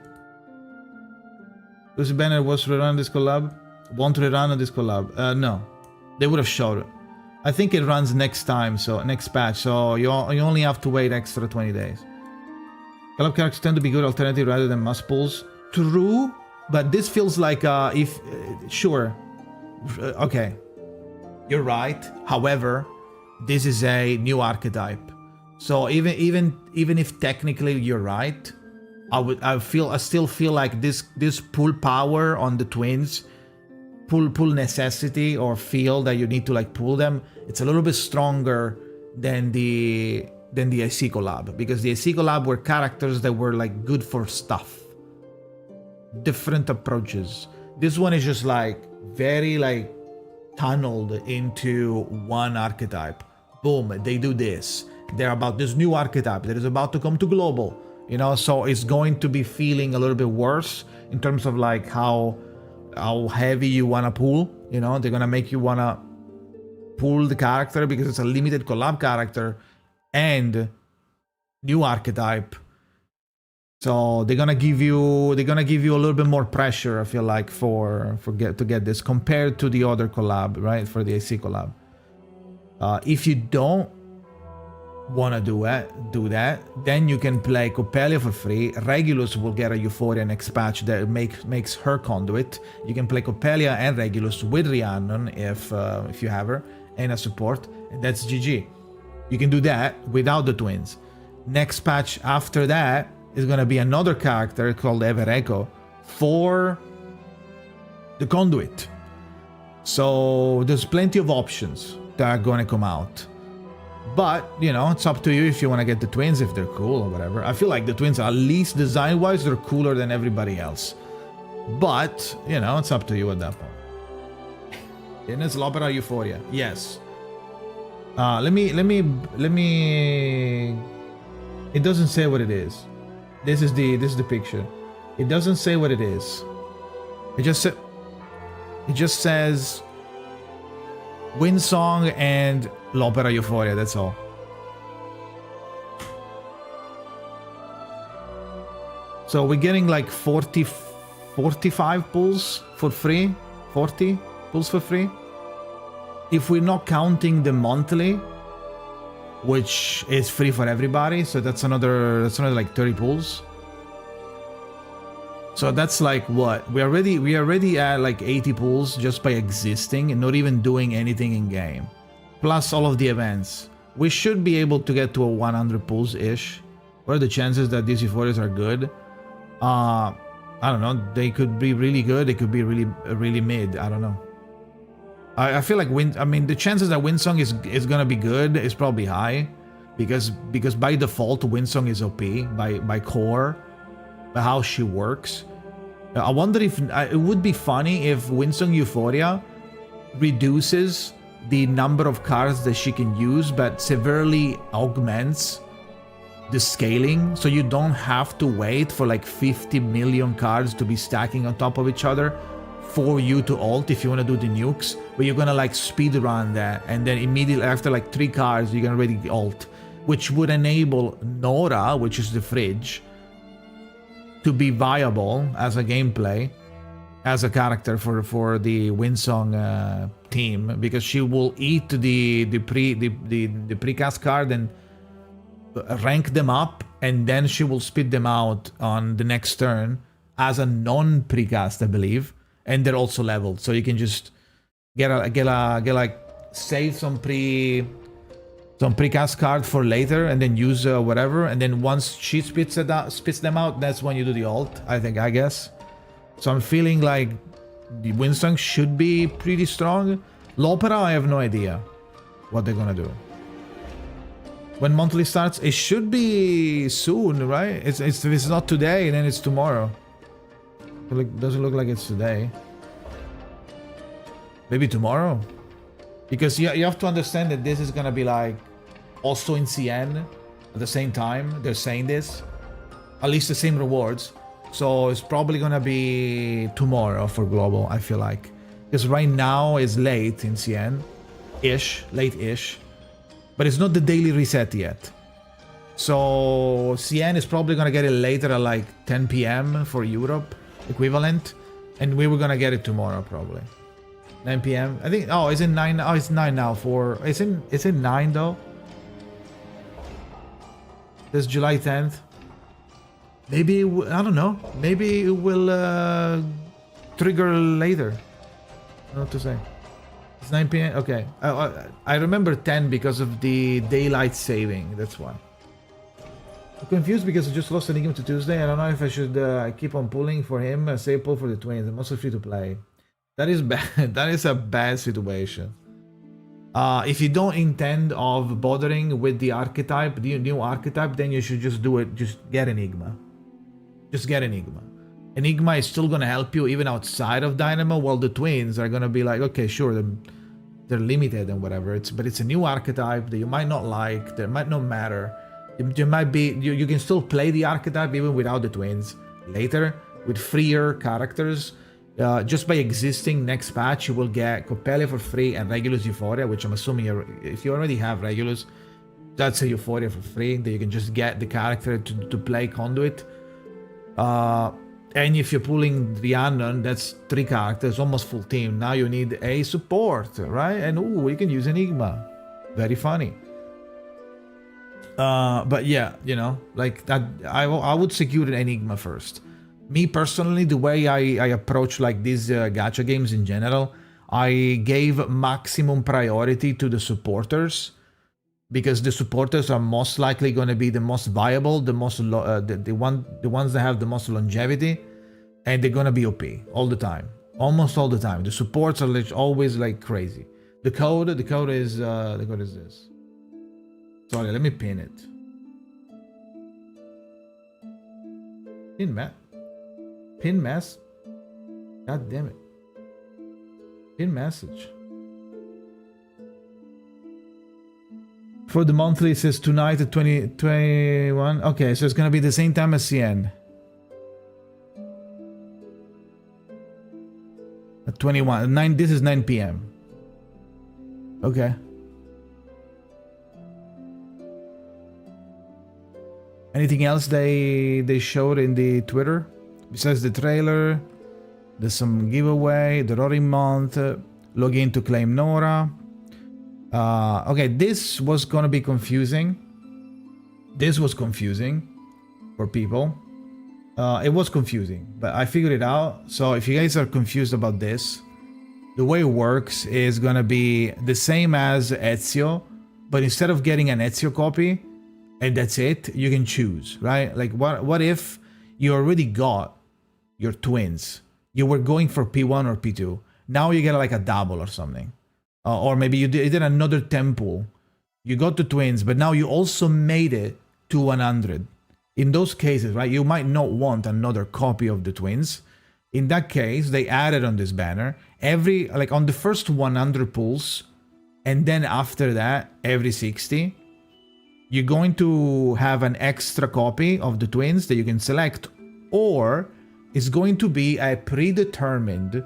Lucy Banner was to rerun this collab? Won't rerun on this collab? No. They would have showed it. I think it runs next time, so next patch, so you only have to wait extra 20 days. Collab characters tend to be good alternative rather than must pulls. True, but this feels like sure. Okay, you're right. However, this is a new archetype, so even if technically you're right, I still feel like this pull power on the twins, pull necessity or feel that you need to like pull them. It's a little bit stronger than the AC collab, because the AC collab were characters that were like good for stuff, different approaches. This one is just like very like tunneled into one archetype. Boom, they do this. They're about this new archetype that is about to come to global, you know, so it's going to be feeling a little bit worse in terms of like how heavy you want to pull, you know. They're gonna make you want to pull the character because it's a limited collab character and new archetype. So they're gonna give you a little bit more pressure, I feel like, to get this compared to the other collab, right? For the AC collab. If you don't wanna do that, then you can play Coppelia for free. Regulus will get a Euphoria next patch that makes her conduit. You can play Coppelia and Regulus with Rhiannon if you have her and a support, and that's GG. You can do that without the twins. Next patch after that is gonna be another character called Everecho for the conduit. So there's plenty of options that are gonna come out. But, you know, it's up to you if you want to get the twins, if they're cool or whatever. I feel like the twins, at least design-wise, they're cooler than everybody else. But, you know, it's up to you at that point. And it's L'Opera Euphoria. Yes. Let me... It doesn't say what it is. This is the picture. It doesn't say what it is. It just says Windsong and L'Opera Euphoria, that's all. So we're getting like 45 pulls for free. 40 pulls for free. If we're not counting the monthly, which is free for everybody, so that's another like 30 pulls. So that's like what? We already at like 80 pulls just by existing and not even doing anything in game. Plus all of the events. We should be able to get to a 100 pulls-ish. What are the chances that these euphorias are good? I don't know. They could be really good. They could be really mid. I don't know. I feel like the chances that Windsong is gonna be good is probably high, because by default Windsong is OP by core, by how she works. I wonder if it would be funny if Windsong Euphoria reduces the number of cards that she can use, but severely augments the scaling, so you don't have to wait for like 50 million cards to be stacking on top of each other for you to ult if you want to do the nukes, but you're gonna like speed run that, and then immediately after like 3 cards you're gonna ready ult, which would enable Nora, which is the fridge, to be viable as a gameplay, as a character for the Windsong team, because she will eat the precast card and rank them up, and then she will spit them out on the next turn as a non-precast, I believe, and they're also leveled, so you can just get like save some precast card for later, and then use whatever, and then once she spits them out, that's when you do the ult. I guess. So I'm feeling like the Windsong should be pretty strong. L'Opera, I have no idea what they're gonna do. When monthly starts, it should be soon, right? If it's not today, then it's tomorrow. It doesn't look like it's today. Maybe tomorrow? Because you have to understand that this is gonna be like also in CN at the same time. They're saying this. At least the same rewards. So it's probably gonna be tomorrow for global, I feel like. Because right now it's late in CN-ish, late-ish. But it's not the daily reset yet. So CN is probably gonna get it later at like 10 PM for Europe equivalent. And we were gonna get it tomorrow probably. 9 PM. I think, oh, is it 9? Oh, it's 9 now for, is it 9 though? This July 10th. Maybe, I don't know. Maybe it will trigger later. I don't know what to say. It's 9 PM? Okay. I remember 10 because of the daylight saving. That's why. I'm confused because I just lost Enigma to Tuesday. I don't know if I should keep on pulling for him. Say pull for the twins. I'm also free to play. That is bad. That is a bad situation. If you don't intend of bothering with the archetype, the new archetype, then you should just do it. Just get Enigma. Just get Enigma. Enigma is still gonna help you even outside of Dynamo, while the twins are gonna be like, okay, sure, they're limited and whatever. But it's a new archetype that you might not like. That might not matter. You might be. You can still play the archetype even without the twins later with freer characters. Just by existing next patch, you will get Coppelli for free and Regulus Euphoria, which I'm assuming if you already have Regulus, that's a Euphoria for free that you can just get the character to play Conduit. And if you're pulling the Unknown, that's 3 characters, almost full team. Now you need a support, right? And ooh, you can use Enigma. Very funny. But yeah, you know, like that, I would secure an Enigma first. Me personally, the way I approach like these gacha games in general, I gave maximum priority to the supporters because the supporters are most likely going to be the most viable, the most the ones that have the most longevity, and they're going to be OP all the time, almost all the time. The supports are always like crazy. The code is this. Sorry, let me pin it. Pin mess. God damn it. Pin message. For the monthly, it says tonight at 2021. Okay, so it's gonna be the same time as CN. At 21. This is 9 p.m. Okay. Anything else they showed in the Twitter? Besides the trailer, there's some giveaway, the Roaring Month, log in to claim Nora. Okay, this was gonna be confusing. This was confusing for people. It was confusing, but I figured it out. So if you guys are confused about this, the way it works is gonna be the same as Ezio, but instead of getting an Ezio copy, and that's it, you can choose, right? Like what if you already got your twins? You were going for P1 or P2. Now you get like a double or something. Or maybe you did another temple. You got the twins, but now you also made it to 100. In those cases, right, you might not want another copy of the twins. In that case, they added on this banner, like on the first 100 pulls, and then after that, every 60, you're going to have an extra copy of the twins that you can select, or it's going to be a predetermined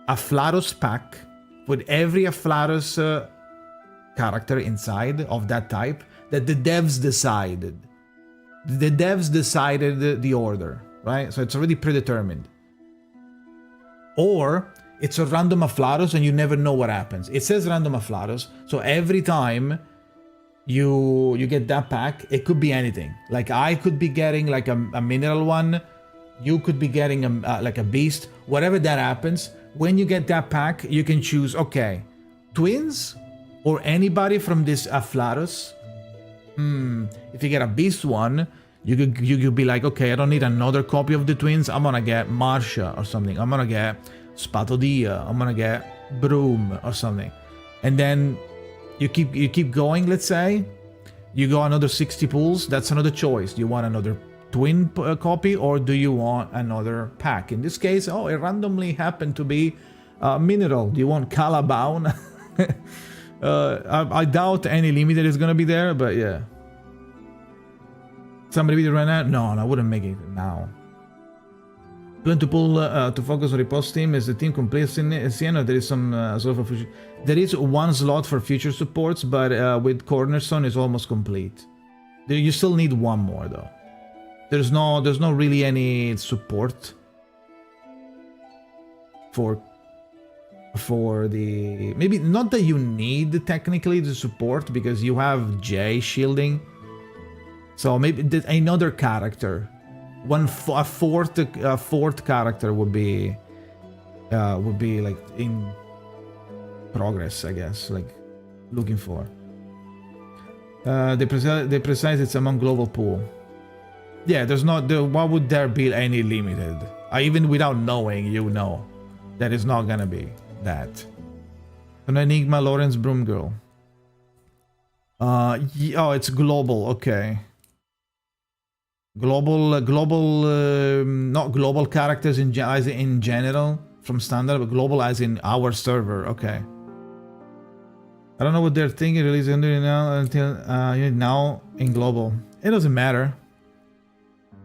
Afflatus pack with every Afflatus character inside of that type that the devs decided. The devs decided the order, right? So it's already predetermined. Or it's a random Afflatus and you never know what happens. It says random Afflatus, so every time you get that pack, it could be anything. Like I could be getting like a mineral one, you could be getting like a beast. Whatever that happens, when you get that pack, you can choose, okay, twins or anybody from this Afflatus. If you get a beast one, you could be like, okay, I don't need another copy of the twins. I'm gonna get Marcia or something. I'm gonna get Spatodia. I'm gonna get Broom or something. And then you keep going, let's say. You go another 60 pulls. That's another choice. Do you want another twin copy or do you want another pack? In this case, it randomly happened to be mineral. Do you want Calabound? I doubt any limited is gonna be there, but yeah. Somebody video right now? No, I wouldn't make it now. Plan to pull to focus on repost team. Is the team complete in Siena? There is some slot for future. There is one slot for future supports, but with Cornerstone is almost complete. You still need one more though. There's no really any support for the, maybe not that you need technically the support because you have J shielding. So maybe another character, a fourth character would be like in progress, I guess, like looking for. They precise it's among global pool. Yeah, there's not. Why would there be any limited? Even without knowing, you know, that is not gonna be that. An Enigma Lawrence Broom Girl. Oh, it's global. Okay. Global, not global characters as in general from standard, but global as in our server. Okay. I don't know what they're thinking. Release now until now in global. It doesn't matter.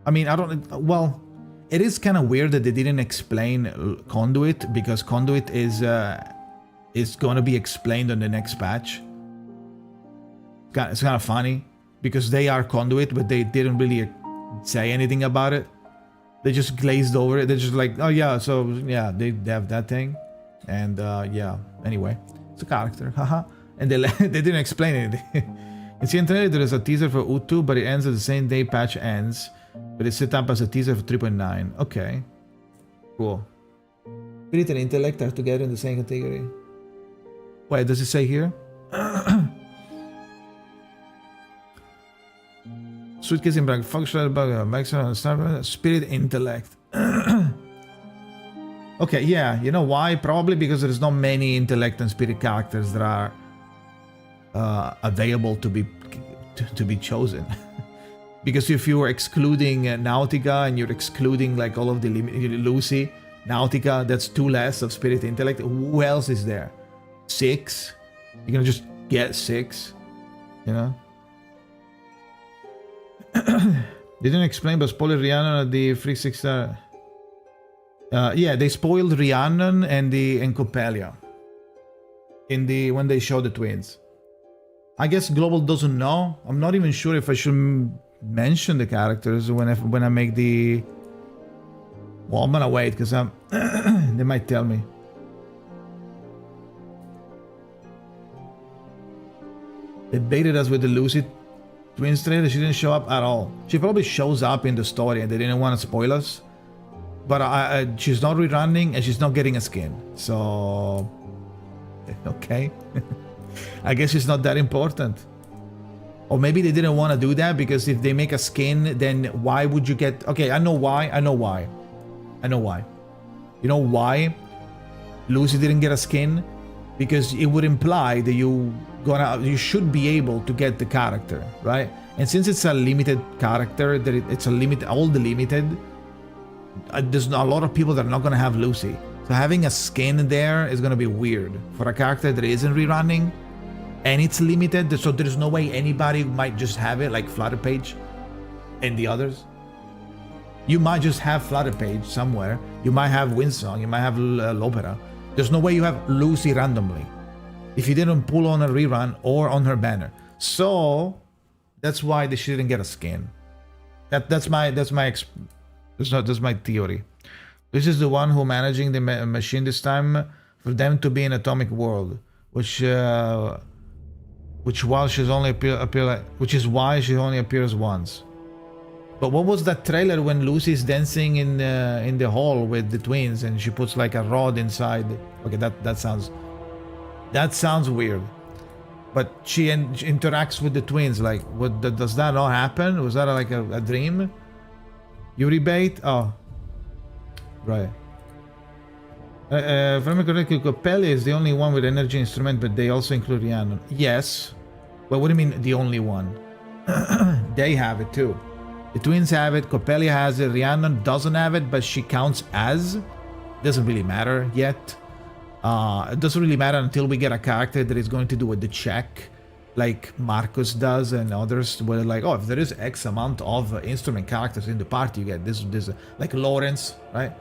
I mean, I don't. Well, it is kind of weird that they didn't explain Conduit because Conduit is going to be explained on the next patch. It's kind of funny because they are Conduit, but they didn't really say anything about it. They just glazed over it. They're just like, oh yeah, so yeah, they have that thing, and yeah. Anyway, it's a character, haha. And they didn't explain anything. In CN there is a teaser for U2, but it ends at the same day patch ends. But it's set up as a teaser for 3.9. Okay, cool. Spirit and intellect are together in the same category. Wait, does it say here? Suitcase in black, functional bug, maximum spirit intellect. Okay, yeah, you know why? Probably because there's not many intellect and spirit characters that are available to be chosen. Because if you were excluding Nautica and you're excluding like all of the Lucy, Nautica, that's 2 less of spirit intellect. Who else is there? 6? You're gonna just get 6, you know? They didn't explain, but spoiled Rhiannon at the Free 6-star. Yeah, they spoiled Rhiannon and Coppelia when they showed the twins. I guess Global doesn't know. I'm not even sure if I should mention the characters when I make the. Well, I'm gonna wait because they might tell me. They baited us with the Lucy twins trailer. She didn't show up at all. She probably shows up in the story and they didn't want to spoil us. But she's not rerunning and she's not getting a skin. So, okay. I guess it's not that important. Or maybe they didn't want to do that because if they make a skin, then why would you get... Okay, I know why. You know why Lucy didn't get a skin? Because it would imply that you should be able to get the character, right? And since it's a limited character, that it's a limited, all the limited, there's a lot of people that are not going to have Lucy. So having a skin there is going to be weird for a character that isn't rerunning and it's limited. So there's no way anybody might just have it like Flutterpage and the others. You might just have Flutterpage somewhere. You might have Windsong. You might have Lopera. There's no way you have Lucy randomly if you didn't pull on a rerun or on her banner. So that's why she didn't get a skin. That's my theory. This is the one who managing the machine this time for them to be in Atomic World, which is why she only appears once. But what was that trailer when Lucy's dancing in the hall with the twins and she puts like a rod inside? Okay, that sounds weird. But she interacts with the twins. Like, what does that not happen? Was that like a dream? Yuri bait? Oh, right. If I'm correct, Coppelia is the only one with energy instrument, but they also include Rhiannon. Yes. Well, what do you mean the only one? They have it too. The twins have it, Coppelia has it, Rhiannon doesn't have it, but she counts as. Doesn't really matter yet. It doesn't really matter until we get a character that is going to do the check, like Marcus does and others, where like, oh, if there is X amount of instrument characters in the party, you get this, like Lawrence, right?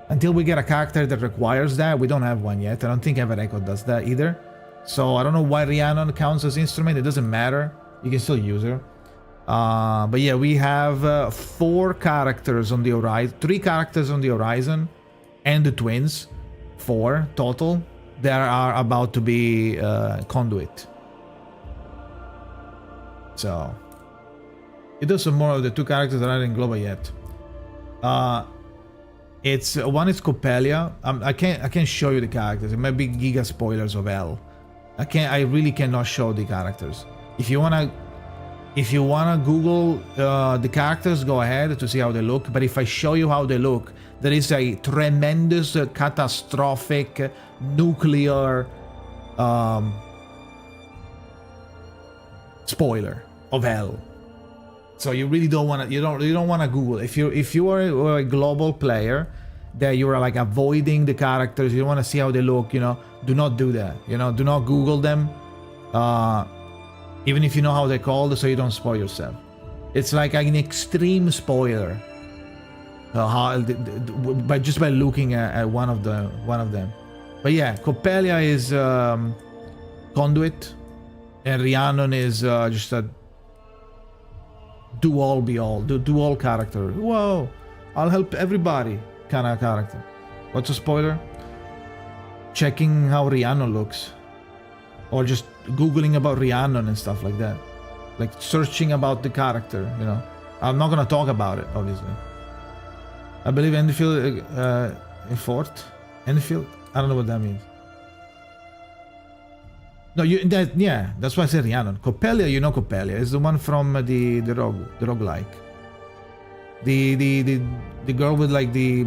Until we get a character that requires that, we don't have one yet. I don't think Everecho does that either. So I don't know why Rhiannon counts as instrument. It doesn't matter. You can still use her. But yeah, we have 4 characters on the horizon, 3 characters on the horizon, and the twins, 4 total, that are about to be Conduit. So it does some more of the 2 characters that aren't in Global yet. It's one is Coppelia. I can't show you the characters. It might be giga spoilers of hell. I really cannot show the characters. If you wanna Google the characters, go ahead to see how they look. But if I show you how they look, there is a tremendous, catastrophic, nuclear spoiler of hell. So you really don't want to. You don't want to Google. If you are a global player, that you are like avoiding the characters, you don't want to see how they look. Do not do that. Do not Google them. Even if you know how they're called, so you don't spoil yourself. It's like an extreme spoiler. Just by looking at one of them. But yeah, Coppelia is Conduit, and Rhiannon is just a do all be all, do all character. Whoa, I'll help everybody kind of character. What's a spoiler? Checking how Rhiannon looks, or just Googling about Rhiannon and stuff like that, like searching about the character. I'm not gonna talk about it, obviously. I believe Enfield in fourth. Enfield? I don't know what that means. No, yeah, that's why I said Rhiannon. Coppelia, you know Coppelia. It's the one from the roguelike. The girl with like the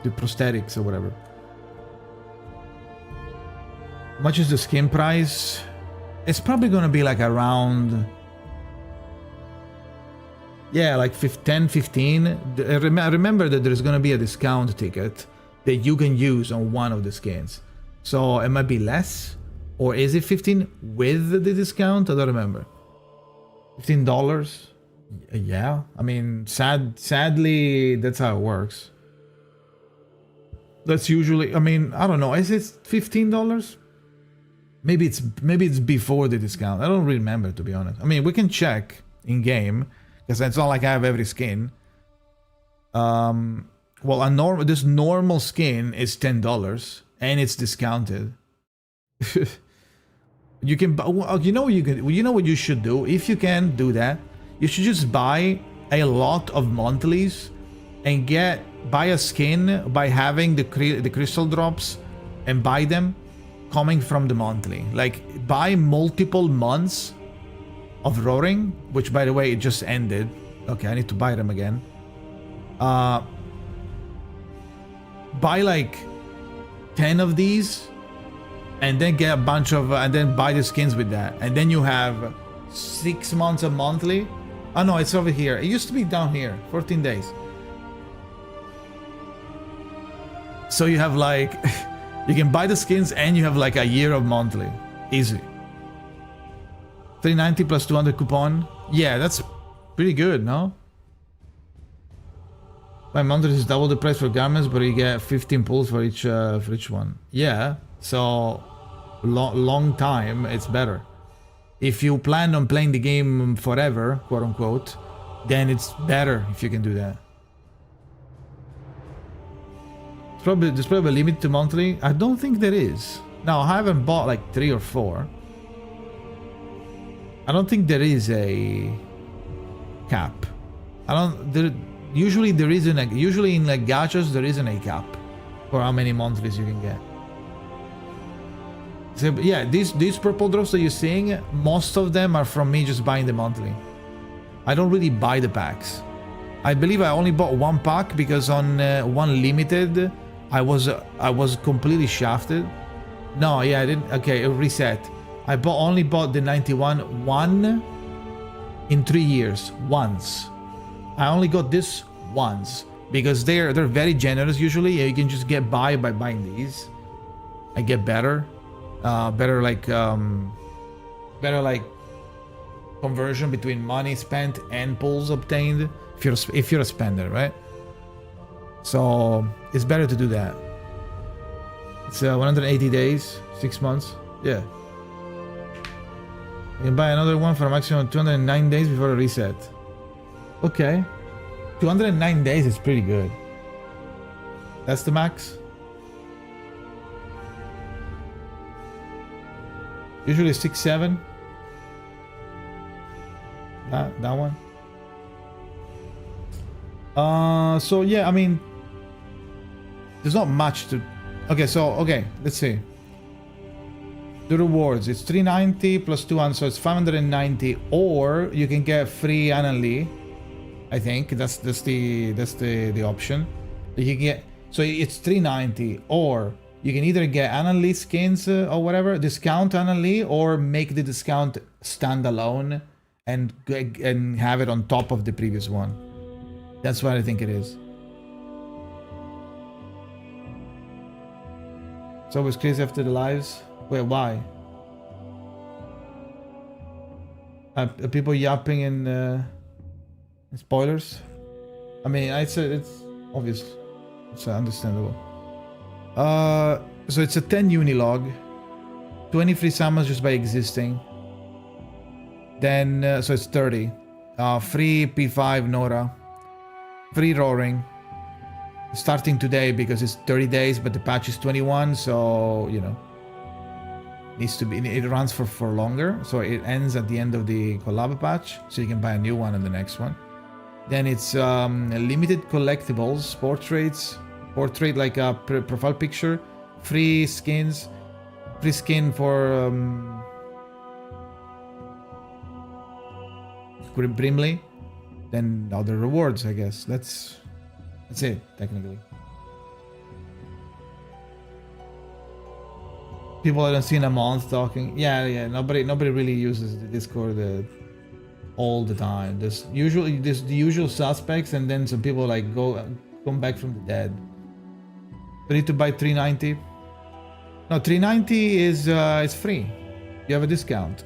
prosthetics or whatever. How much is the skin price? It's probably gonna be like around, yeah, like 10, 15. Remember that there's gonna be a discount ticket that you can use on one of the skins. So it might be less. Or is it 15 with the discount? I don't remember. $15? Yeah. I mean, sadly, that's how it works. That's usually, I mean, I don't know. Is it $15? Maybe it's before the discount. I don't remember, to be honest. I mean, we can check in game because it's not like I have every skin. Well, this normal skin is $10 and it's discounted. You can, you know what you should do. If you can do that, you should just buy a lot of monthlies and buy a skin by having the crystal drops and buy them coming from the monthly. Like buy multiple months of Roaring, which by the way it just ended. Okay, I need to buy them again. Buy like 10 of these. And then get a bunch of, and then buy the skins with that. And then you have 6 months of monthly. Oh no, it's over here. It used to be down here, 14 days. So you have like, you can buy the skins and you have like a year of monthly. Easy. $390 plus 200 coupon. Yeah, that's pretty good, no? My monthly is double the price for garments, but you get 15 pulls for each one. Yeah, so long time, it's better. If you plan on playing the game forever, quote unquote, then it's better if you can do that. There's probably a limit to monthly. I don't think there is. Now, I haven't bought like 3 or 4. I don't think there is a cap. Usually there isn't usually in like gachas there isn't a cap for how many monthlies you can get. So, yeah, these purple drops that you're seeing, most of them are from me just buying the monthly. I don't really buy the packs. I believe I only bought 1 pack because on one limited I was completely shafted. No, yeah, I didn't. Okay, reset. I only bought the 91 one in 3 years once. I only got this once because they're very generous usually. You can just get by buying these. I get better like conversion between money spent and pulls obtained if you're a spender, right? So it's better to do that. It's 180 days, 6 months. Yeah. You can buy another one for a maximum of 209 days before a reset. Okay. 209 days is pretty good. That's the max. Usually 6, 7. That one. So yeah, I mean, there's not much to. Okay, let's see. The rewards, it's 390 plus 200, so it's 590, or you can get free Ananli. I think that's the option. You can get, so it's 390, or you can either get Ananli skins or whatever, discount Ananli, or make the discount standalone and have it on top of the previous one. That's what I think it is. It's always crazy after the lives. Wait, why? Are people yapping in spoilers? I mean, it's obvious. It's understandable. So it's a 10 unilog, 20 free summons just by existing. Then, so it's 30. Free P5 Nora. Free Roaring. Starting today because it's 30 days, but the patch is 21, so, you know. Needs to be, it runs for longer, so it ends at the end of the collab patch, so you can buy a new one in the next one. Then it's limited collectibles, portrait like a profile picture, free skins, free skin for Brimley, then other rewards, I guess. That's it, technically. People I don't see in a month talking. Yeah. Nobody really uses the Discord all the time. There's the usual suspects, and then some people like come back from the dead. You need to buy 390. No, 390 is free. You have a discount.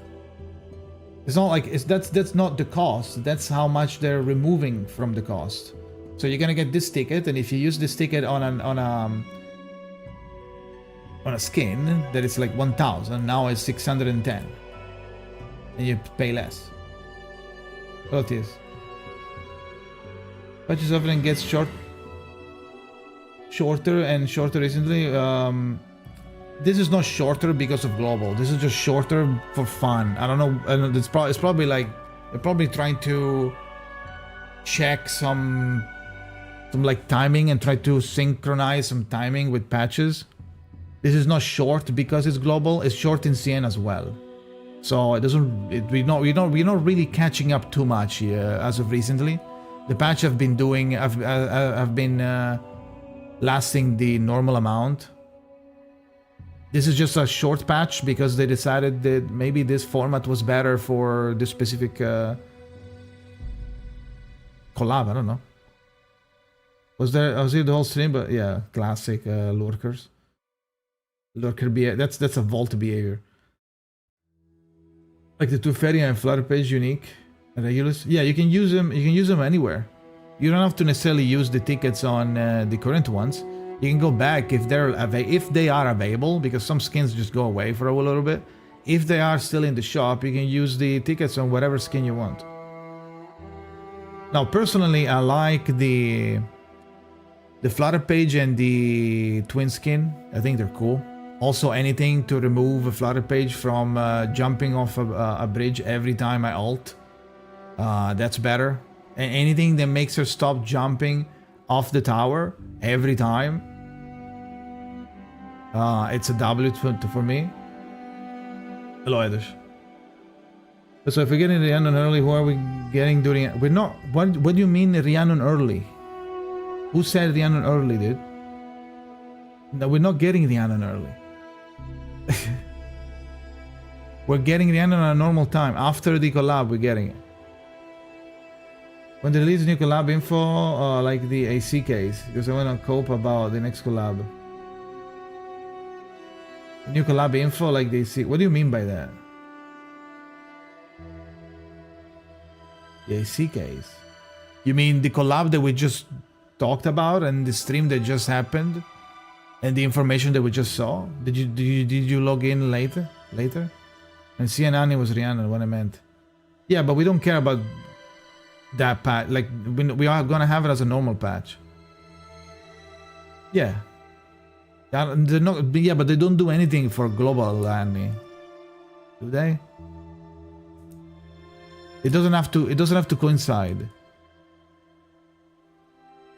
It's not like that's not the cost. That's how much they're removing from the cost. So you're gonna get this ticket, and if you use this ticket on a skin that is like 1,000, now it's 610, and you pay less. What it is? Patches often gets shorter and shorter recently. This is not shorter because of global. This is just shorter for fun. I don't know. It's probably like they're probably trying to check some like timing and try to synchronize some timing with patches. This is not short because it's global. It's short in CN as well. So it doesn't. We're not really catching up too much here as of recently. The patch have been lasting the normal amount. This is just a short patch because they decided that maybe this format was better for this specific collab. I don't know. Was it the whole stream? But yeah, classic lurkers. Lurker behavior. That's a vault behavior. Like the two fairy and flutter page unique and regulars. Yeah, you can use them. You can use them anywhere. You don't have to necessarily use the tickets on the current ones. You can go back if they are available, because some skins just go away for a little bit. If they are still in the shop, you can use the tickets on whatever skin you want. Now, personally, I like the flutter page and the twin skin. I think they're cool. Also, anything to remove a flutter page from jumping off a bridge every time I ult. That's better. And anything that makes her stop jumping off the tower every time. It's a W for me. Hello, Edish. So if we're getting Rhiannon early, who are we getting during? We're not. What do you mean Rhiannon early? Who said Rhiannon early, dude? No, we're not getting Rhiannon early. We're getting Rhiannon at a normal time. After the collab, we're getting it. When they release new collab info, like the AC case, because I want to cope about the next collab. New collab info, like the AC. What do you mean by that? The AC case. You mean the collab that we just talked about and the stream that just happened, and the information that we just saw? Did you log in later? And CNN was Rhiannon. What I meant. Yeah, but we don't care about that patch. Like we are gonna have it as a normal patch. Yeah. They're not. Yeah, but they don't do anything for global Annie. Do they? It doesn't have to coincide.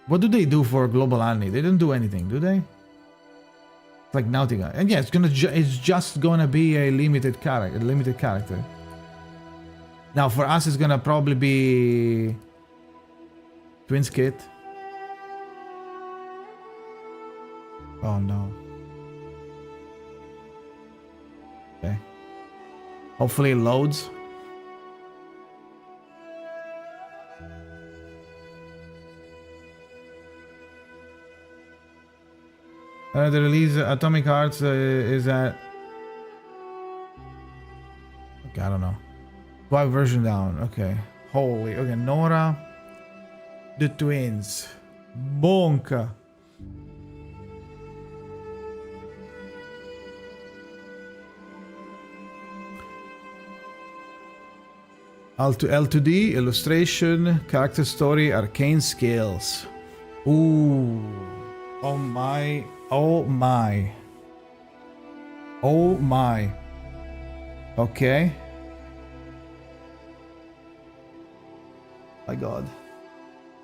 What do they do for global Annie? They don't do anything, do they? It's like Nautica. And yeah, it's just gonna be a limited character. Now for us, it's gonna probably be Twins Kit. Oh no. Okay. Hopefully it loads. The release Atomic Hearts is at. Okay, I don't know. 5 version down. Okay. Holy. Okay, Nora. The twins. Bonka. L2D, illustration, character story, arcane skills. Ooh. Oh my. Oh my. Oh my. Okay. My god.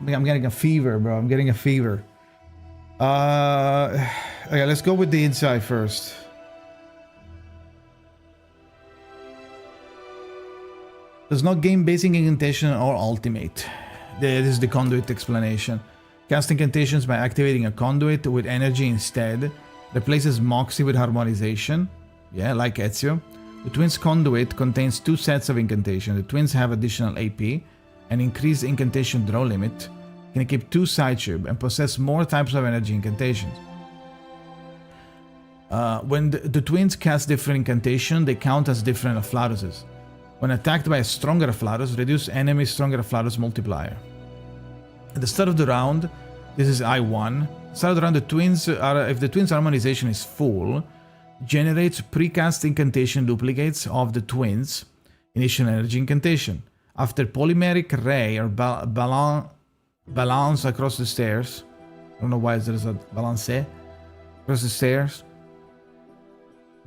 I'm getting a fever, bro. I'm getting a fever. Okay, let's go with the inside first. Does not gain basic incantation or ultimate. This is the conduit explanation. Cast incantations by activating a conduit with energy instead. Replaces Moxie with harmonization. Yeah, like Ezio. The Twins conduit contains 2 sets of incantation. The Twins have additional AP, an increased incantation draw limit, can keep 2 sideship, and possess more types of energy incantations. When the Twins cast different incantation, they count as different Afflaruses. When attacked by a stronger Afflarus, reduce enemy stronger Afflarus multiplier. At the start of the round, this is I1. Start of the round, the Twins are, if the Twins harmonization is full, generates precast incantation duplicates of the Twins initial energy incantation. After polymeric ray or balance across the stairs, I don't know why there's a balance across the stairs,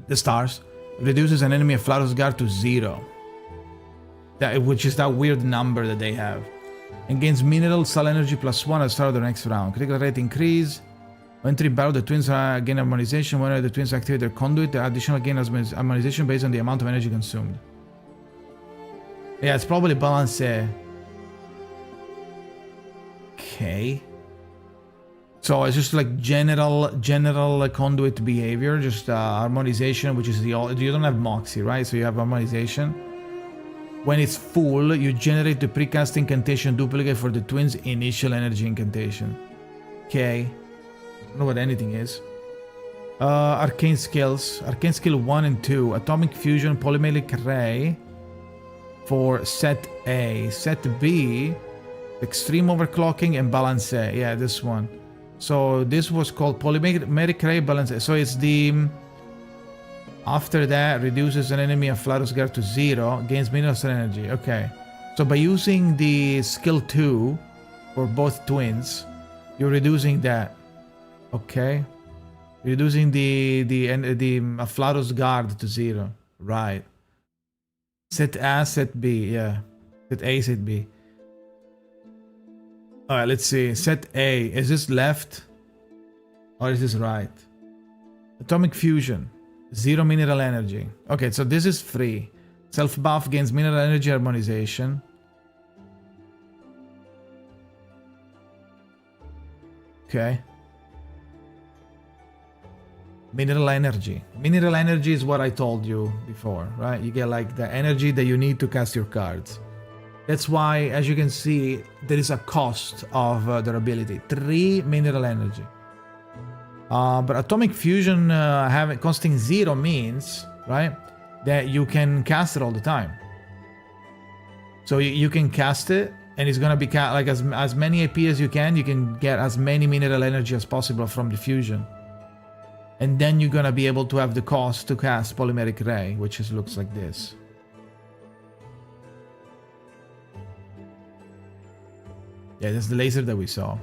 the stars, reduces an enemy Afflarus guard to 0. Which is that weird number that they have. And gains mineral soul energy +1 at the start of the next round. Critical rate increase. When 3 battle, the Twins gain harmonization. Whenever the Twins activate their conduit, the additional gain harmonization based on the amount of energy consumed. Yeah, it's probably balance. Okay. So it's just like general conduit behavior, just harmonization, which is you don't have Moxie, right? So you have harmonization. When it's full, you generate the precast incantation duplicate for the Twins' initial energy incantation. Okay. I don't know what anything is. Arcane skills. Arcane skill 1 and 2. Atomic fusion, polymeric ray for set A. Set B, extreme overclocking and balance A. Yeah, this one. So this was called polymeric ray balance A. So it's the... After that, reduces an enemy Afflarus guard to 0, gains mineral energy. Okay. So by using the skill 2 for both Twins, you're reducing that. Okay. Reducing the Afflarus guard to 0. Right. Set A, set B. Yeah. Set A, set B. Alright, let's see. Set A. Is this left? Or is this right? Atomic fusion. 0 mineral energy. Okay, so this is free. Self-buff gains mineral energy harmonization. Okay. Mineral energy. Mineral energy is what I told you before, right? You get like the energy that you need to cast your cards. That's why, as you can see, there is a cost of their ability. 3 mineral energy. But atomic fusion costing 0 means, right, that you can cast it all the time. So you can cast it, and it's gonna be like as many AP as you can get as many mineral energy as possible from the fusion. And then you're gonna be able to have the cost to cast polymeric ray, which looks like this. Yeah, that's the laser that we saw.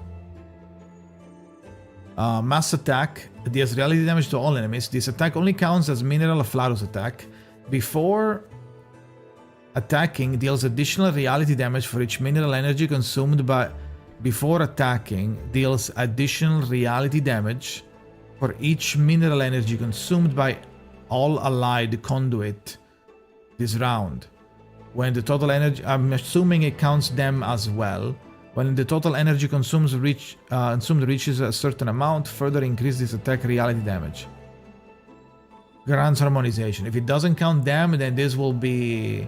Mass attack deals reality damage to all enemies. This attack only counts as mineral Afflarus attack. Before attacking, deals additional reality damage for each mineral energy consumed by... Before attacking, deals additional reality damage for each mineral energy consumed by all allied conduit this round. When the total energy... I'm assuming it counts them as well. When the total energy consumed reaches a certain amount, further increase this attack reality damage. Grants harmonization. If it doesn't count them, then this will be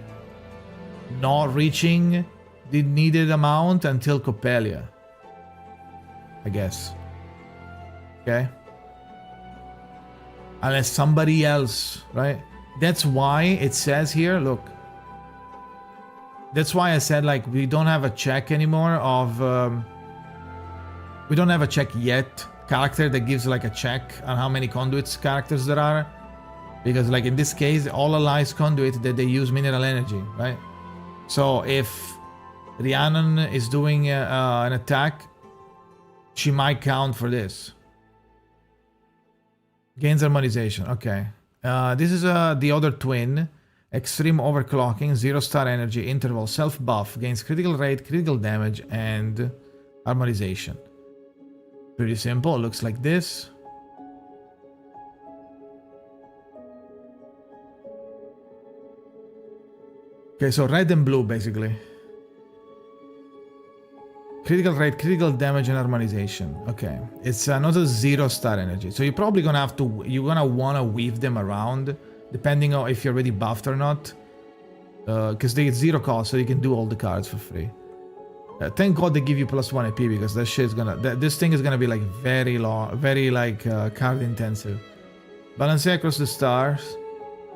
not reaching the needed amount until Coppelia, I guess. Okay? Unless somebody else, right? That's why it says here, look. That's why I said, like, we don't have a check anymore of... we don't have a check yet. Character that gives, like, a check on how many conduits characters there are. Because, like, in this case, all allies conduit that they use mineral energy, right? So, if Rhiannon is doing an attack, she might count for this. Gains harmonization, okay. This is the other twin. Extreme overclocking, 0-star energy, interval, self-buff, gains critical rate, critical damage, and harmonization. Pretty simple, looks like this. Okay, so red and blue basically. Critical rate, critical damage, and harmonization. Okay, it's another 0-star energy. So you're probably gonna have to, you're gonna wanna weave them around, depending on if you're already buffed or not. Because they get 0 cost, so you can do all the cards for free. Thank God they give you +1 AP, because that shit's gonna, this thing is gonna be like very long, very like card intensive. Balance across the stars.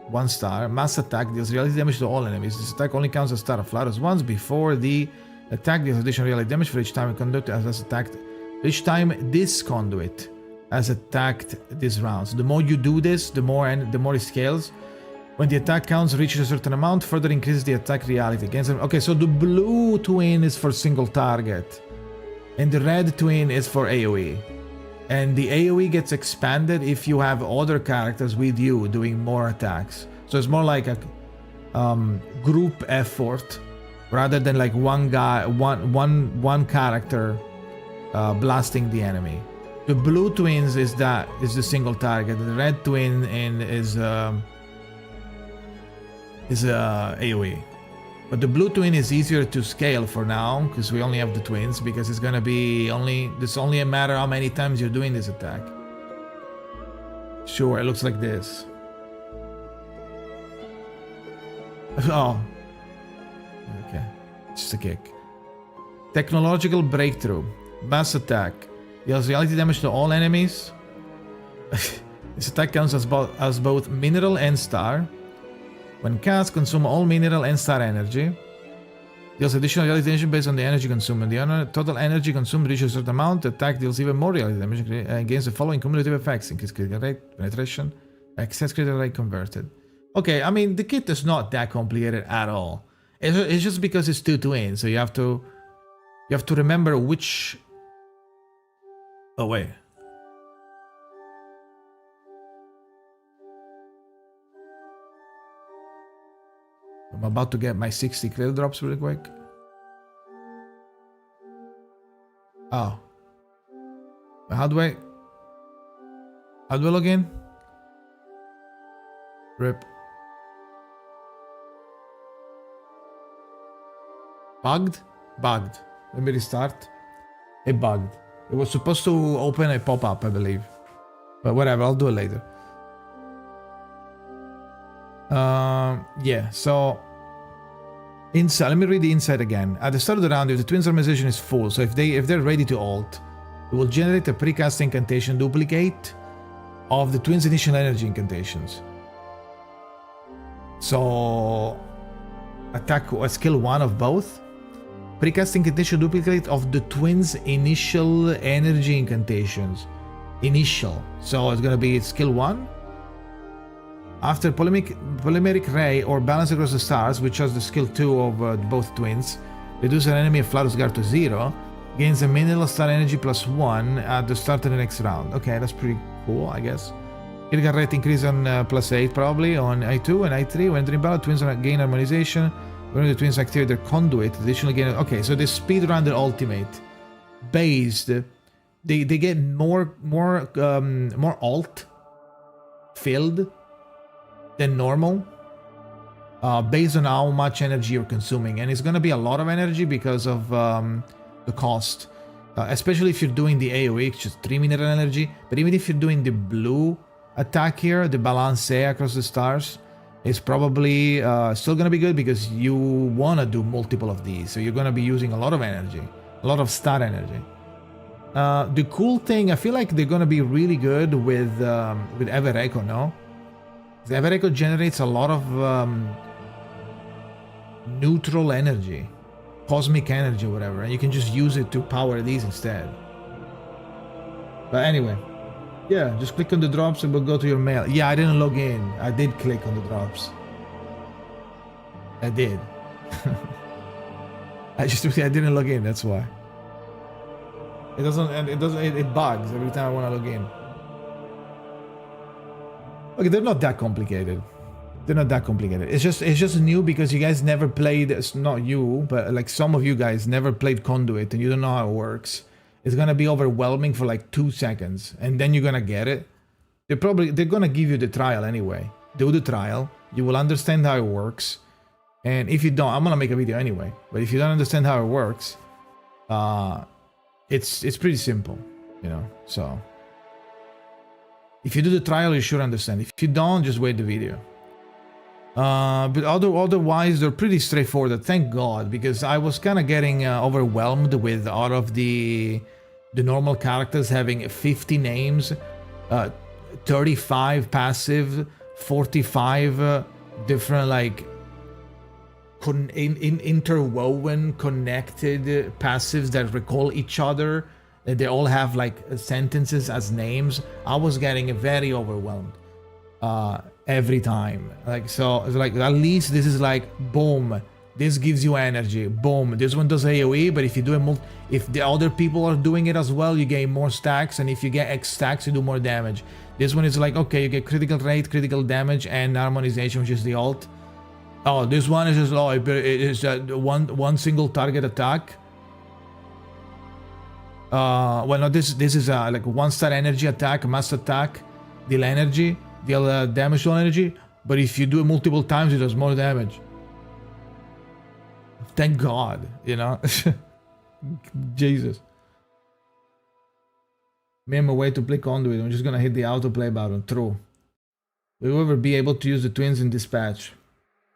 1 star. Mass attack deals reality damage to all enemies. This attack only counts as star of Flatus once before the attack deals additional reality damage for each time a conduit has attacked. Each time this conduit has attacked this round. So the more you do this, the more it scales. When the attack counts reaches a certain amount, further increases the attack reality against them. Okay, so the blue twin is for single target, and the red twin is for AoE. And the AoE gets expanded if you have other characters with you doing more attacks. So it's more like a group effort rather than like one guy, one character blasting the enemy. The blue twins is the single target. The red twin is AoE. But the blue twin is easier to scale for now, because we only have the twins, because it's gonna be it's only a matter how many times you're doing this attack. Sure, it looks like this. Oh. Okay. Just a kick. Technological breakthrough. Mass attack. Deals reality damage to all enemies. This attack counts as both mineral and star. When cast, consume all mineral and star energy. Deals additional reality damage based on the energy consumed. The total energy consumed reaches a certain amount. The attack deals even more reality damage against the following cumulative effects: increased critical rate, penetration, excess critical rate converted. Okay, I mean the kit is not that complicated at all. It's just because it's 2 twins, so you have to remember which. Oh wait. I'm about to get my 60 clear drops really quick. Oh. How do I log in? Rip. Bugged? Bugged. Let me restart. It bugged. It was supposed to open a pop-up, I believe. But whatever, I'll do it later. Yeah, so inside, let me read the inside again. At the start of the round, if the twins' organization is full, so if they're ready to ult, it will generate a precast incantation duplicate of the twins' initial energy incantations. So attack a skill 1 of both. Precast incantation duplicate of the twins' initial energy incantations. Initial. So it's gonna be skill 1. After polymeric ray or balance across the stars, which has the skill 2 of both twins, reduce an enemy of Flatus guard to 0, gains a mineral star energy +1 at the start of the next round. Okay, that's pretty cool, I guess. Critical rate increase on +8 probably on I2 and I3. When entering battle, twins gain harmonization. When the twins activate their conduit, additional gain. Okay, so they speedrun their ultimate based. They get more alt filled than normal, based on how much energy you're consuming, and it's gonna be a lot of energy because of the cost, especially if you're doing the AoE, which is 3 mineral energy. But even if you're doing the blue attack here, the balance across the stars, it's probably still gonna be good because you wanna do multiple of these, so you're gonna be using a lot of energy, a lot of star energy. The cool thing, I feel like they're gonna be really good with Everecho, no? The Everecho generates a lot of neutral energy, cosmic energy, whatever, and you can just use it to power these instead. But anyway, yeah, just click on the drops and we'll go to your mail. Yeah, I didn't log in. I did click on the drops. I did. I didn't log in, that's why. It bugs every time I want to log in. Okay, they're not that complicated. They're not that complicated. It's just new because you guys never played, not you, but like some of you guys never played Conduit and you don't know how it works. It's gonna be overwhelming for like 2 seconds and then you're gonna get it. They're gonna give you the trial anyway. Do the trial, you will understand how it works. And if you don't, I'm gonna make a video anyway. But if you don't understand how it works, it's pretty simple, you know. So if you do the trial, you should understand. If you don't, just wait the video. But otherwise, they're pretty straightforward. Thank God, because I was kind of getting overwhelmed with all of the normal characters having 50 names, 35 passive, 45 different like interwoven, connected passives that recall each other. They all have like sentences as names. I was getting very overwhelmed every time. Like, so it's like, at least this is like, boom, this gives you energy. Boom, this one does AoE, but if you do it, if the other people are doing it as well, you gain more stacks, and if you get X stacks, you do more damage. This one is like, okay, you get critical rate, critical damage, and harmonization, which is the ult. Oh, this one is just, oh, it is one single target attack. Well, no, this is like 1-star energy attack, mass attack, deal energy, deal damage to energy. But if you do it multiple times, it does more damage. Thank God, you know. Jesus. Remember, way to play conduit. I'm just gonna hit the autoplay button. True. Will you ever be able to use the twins in dispatch?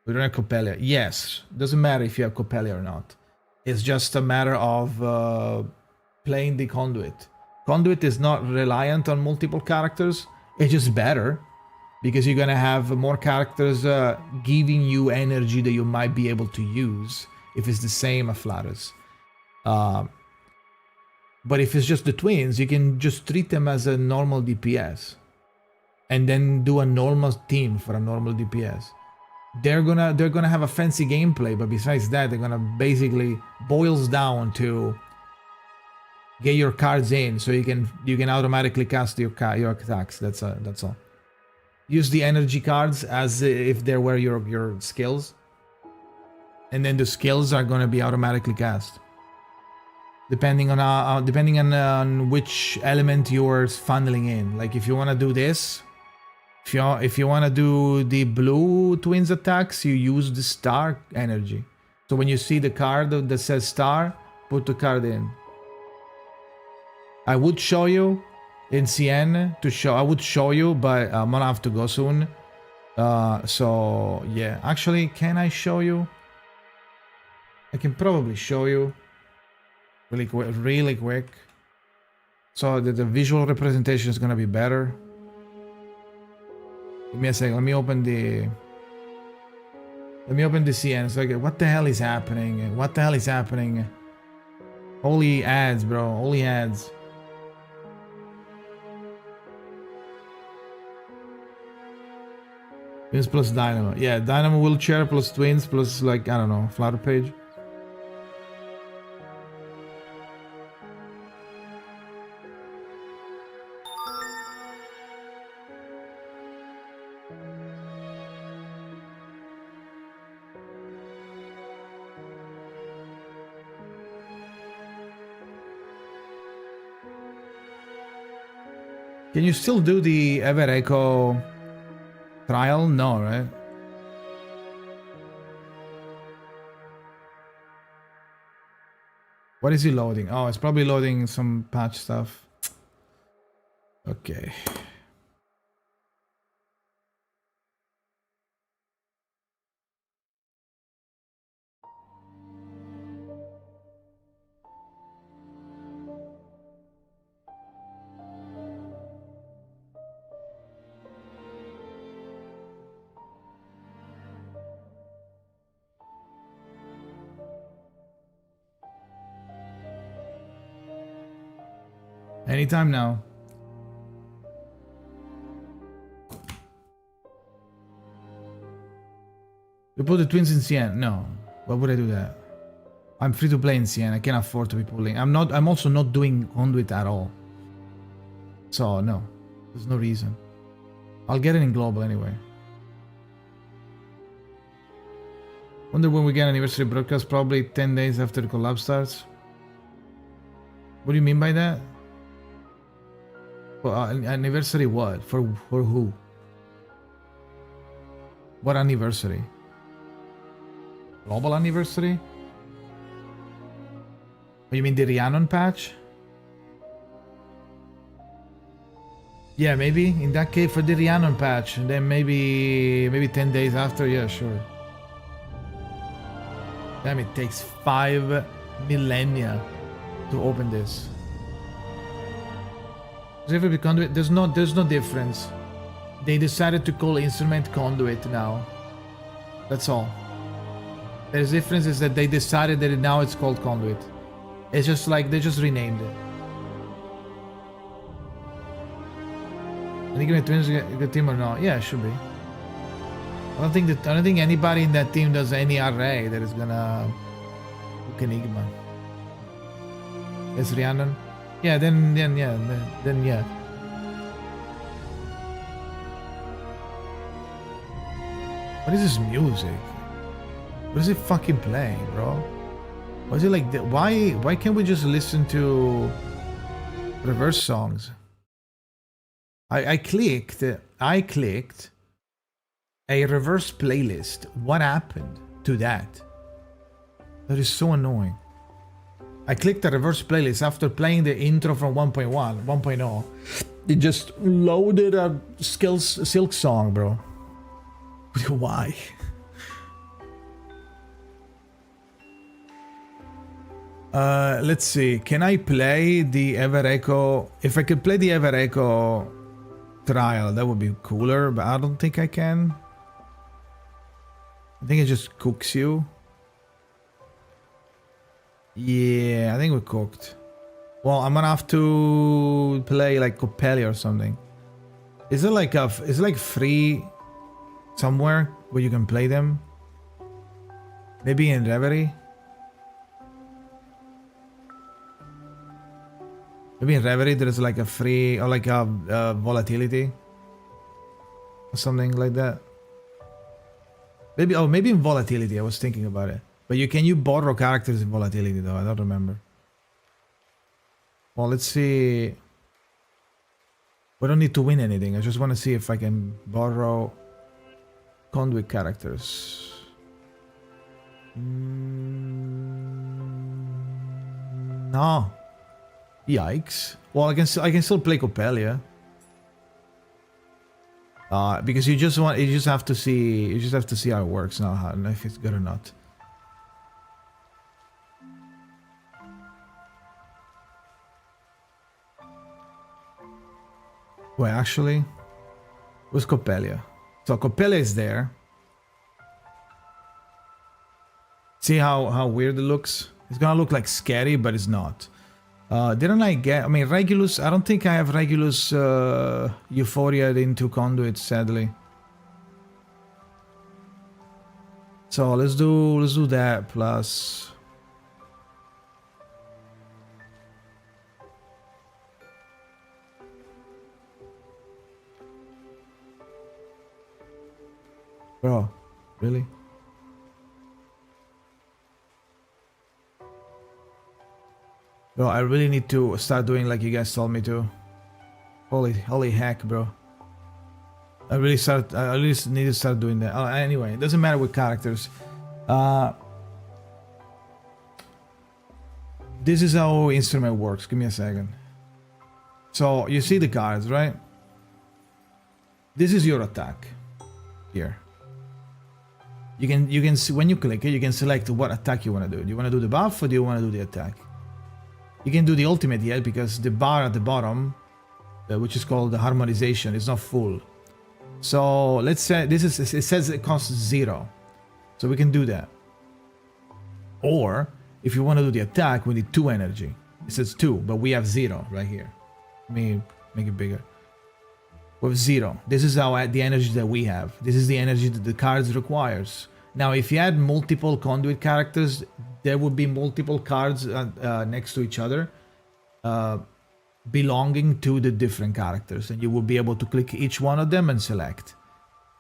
We don't have Coppelia. Yes. Doesn't matter if you have Coppelia or not. It's just a matter of playing the conduit. Conduit is not reliant on multiple characters. It's just better, because you're gonna have more characters giving you energy that you might be able to use if it's the same as Flatus. But if it's just the twins, you can just treat them as a normal DPS, and then do a normal team for a normal DPS. They're gonna have a fancy gameplay, but besides that, they're gonna basically boils down to get your cards in, so you can automatically cast your attacks. That's all. Use the energy cards as if they were your skills, and then the skills are gonna be automatically cast, depending on which element you're funneling in. Like if you want to do this, if you want to do the blue twins attacks, you use the star energy. So when you see the card that says star, put the card in. I would show you in CN I would show you, but I'm gonna have to go soon. So yeah, actually, can I show you? I can probably show you really quick, so that the visual representation is gonna be better. Give me a second. Let me open the CN. It's like, what the hell is happening? What the hell is happening? Holy ads, bro. Holy ads. Twins plus Dynamo. Yeah, Dynamo wheelchair plus twins plus, like, I don't know, flutter page. Can you still do the Ever Echo trial? No, right? What is he loading? Oh, it's probably loading some patch stuff. Okay. Anytime now. You put the twins in CN? No. Why would I do that? I'm free to play in CN. I can't afford to be pulling. I'm also not doing conduit at all. So no. There's no reason. I'll get it in global anyway. Wonder when we get anniversary broadcast, probably 10 days after the collab starts. What do you mean by that? Well, anniversary what? For who? What anniversary? Global anniversary? Oh, you mean the Rhiannon patch? Yeah, maybe in that case for the Rhiannon patch, and then maybe 10 days after. Yeah, sure. Damn, it takes 5 millennia to open this. Conduit, there's no difference. They decided to call instrument conduit now. That's all. The difference is that they decided that now it's called conduit. It's just like they just renamed it. Enigma Twins good team or not? Yeah, it should be. I don't think anybody in that team does any array that is gonna hook Enigma. It's Rhiannon. Yeah, then yeah. What is this music? What is it fucking playing, bro? Why is it like that? Why can't we just listen to reverse songs? I clicked a reverse playlist. What happened to that? That is so annoying. I clicked a reverse playlist after playing the intro from 1.0. It just loaded a Silk song, bro. Why? Let's see. Can I play the Ever Echo? If I could play the Ever Echo trial, that would be cooler, but I don't think I can. I think it just cooks you. Yeah, I think we're cooked. Well, I'm gonna have to play like Coppelia or something. Is it like free somewhere where you can play them? Maybe in Reverie? Maybe in Reverie there's like a free or like a volatility or something like that. Maybe in volatility. I was thinking about it. But you borrow characters in volatility though? I don't remember. Well, let's see. We don't need to win anything. I just want to see if I can borrow conduit characters. No. Yikes. Well, I can still play Coppelia. Because you just have to see how it works now, if it's good or not. Wait, actually, where's Coppelia? So Coppelia is there. See how weird it looks? It's gonna look like scary, but it's not. Didn't I get... I mean, Regulus... I don't think I have Regulus Euphoria into Conduit, sadly. So let's do that, plus... Bro, really? Bro, I really need to start doing like you guys told me to. Holy heck, bro. I really need to start doing that. Anyway, it doesn't matter with characters. This is how instrument works. Give me a second. So you see the cards, right? This is your attack. Here. You can see when you click it, you can select what attack you want to do. Do you want to do the buff or do you want to do the attack? You can do the ultimate yet because the bar at the bottom, which is called the harmonization, is not full. So let's say it says it costs 0. So we can do that. Or if you want to do the attack, we need 2 energy. It says 2, but we have 0 right here. Let me make it bigger. We have 0. This is the energy that we have. This is the energy that the cards requires. Now, if you add multiple conduit characters, there would be multiple cards next to each other belonging to the different characters, and you will be able to click each one of them and select.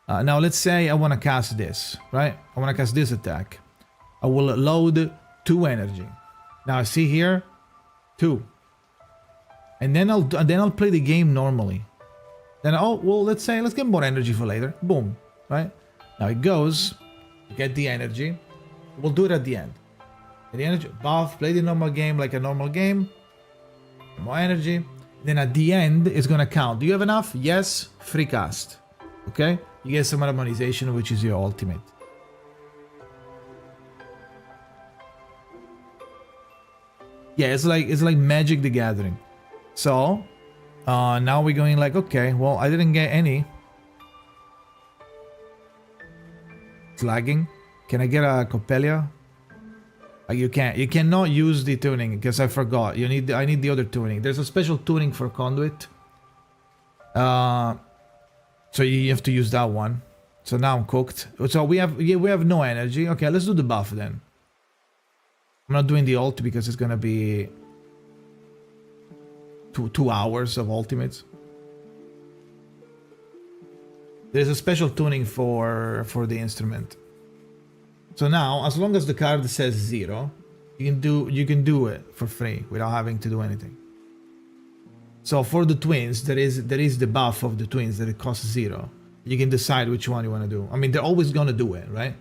Now, let's say I want to cast this, right? I want to cast this attack. I will load 2 energy. Now, I see here 2, and then I'll play the game normally. Then let's get more energy for later. Boom, right? Now it goes. Get the energy, We'll do it at the end. The energy buff, play the normal game like a normal game. More energy. Then at the end, it's gonna count. Do you have enough? Yes. Free cast. Okay? You get some harmonization, which is your ultimate. Yeah, it's like Magic the Gathering. So, now we're going like, okay, well, I didn't get any. It's lagging. Can I get a Coppelia? You can't. You cannot use the tuning because I forgot. I need the other tuning. There's a special tuning for conduit. So you have to use that one. So now I'm cooked. So we have no energy. Okay, let's do the buff then. I'm not doing the ult because it's gonna be 2 hours of ultimates. There's a special tuning for the instrument. So now, as long as the card says 0, you can do it for free without having to do anything. So for the twins, there is the buff of the twins that it costs 0. You can decide which one you want to do. I mean, they're always gonna do it, right?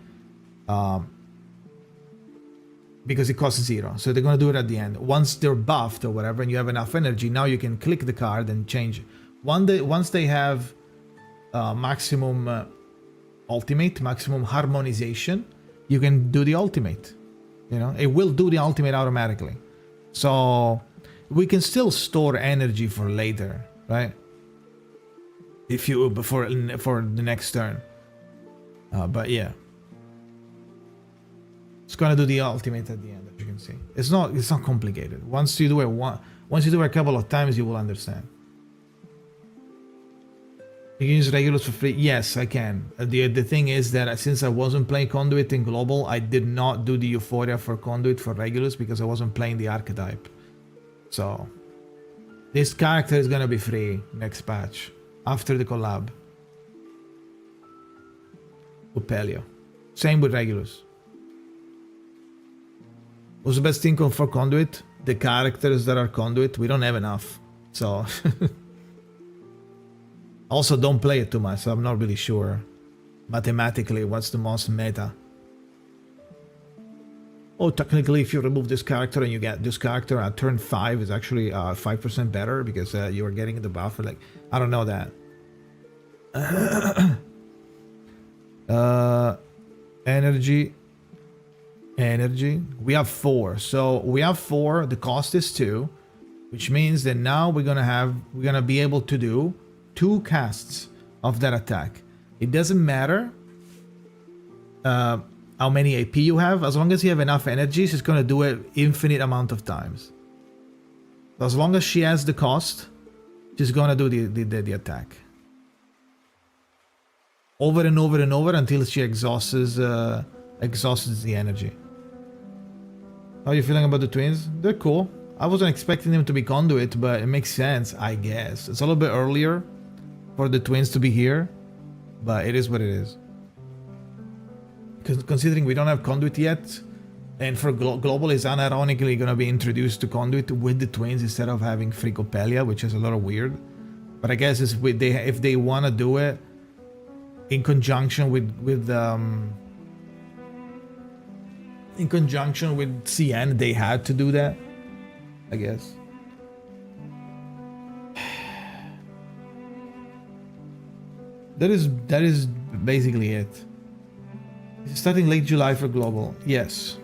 Because it costs 0. So they're gonna do it at the end. Once they're buffed or whatever, and you have enough energy, now you can click the card and change it. Once they have maximum ultimate, maximum harmonization, you can do the ultimate. You know, it will do the ultimate automatically. So we can still store energy for later, right? If you for the next turn. But yeah, it's gonna do the ultimate at the end, as you can see. It's not complicated. Once you do it a couple of times, you will understand. You can use Regulus for free. Yes, I can. The thing is that since I wasn't playing Conduit in Global, I did not do the Euphoria for Conduit for Regulus because I wasn't playing the archetype. So this character is gonna be free next patch after the collab. Upelio. Same with Regulus. What's the best thing for Conduit? The characters that are Conduit. We don't have enough. So also, don't play it too much, so I'm not really sure mathematically what's the most meta. Oh, technically, if you remove this character and you get this character at turn 5, is actually 5% better because you are getting the buff. Like, I don't know that. Energy. We have 4. So we have 4. The cost is 2, which means that now we're gonna be able to do 2 casts of that attack. It doesn't matter how many AP you have, as long as you have enough energy, she's gonna do it infinite amount of times. So as long as she has the cost, she's gonna do the attack over and over and over until she exhausts the energy. How are you feeling about the twins? They're cool. I wasn't expecting them to be Conduit, but it makes sense, I guess. It's a little bit earlier for the twins to be here, but it is what it is. Because considering we don't have Conduit yet, and for Global is unironically going to be introduced to Conduit with the twins instead of having free Coppelia, which is a little weird. But I guess if they want to do it in conjunction with CN, they had to do that, I guess. That is basically it. It's starting late July for Global. Yes.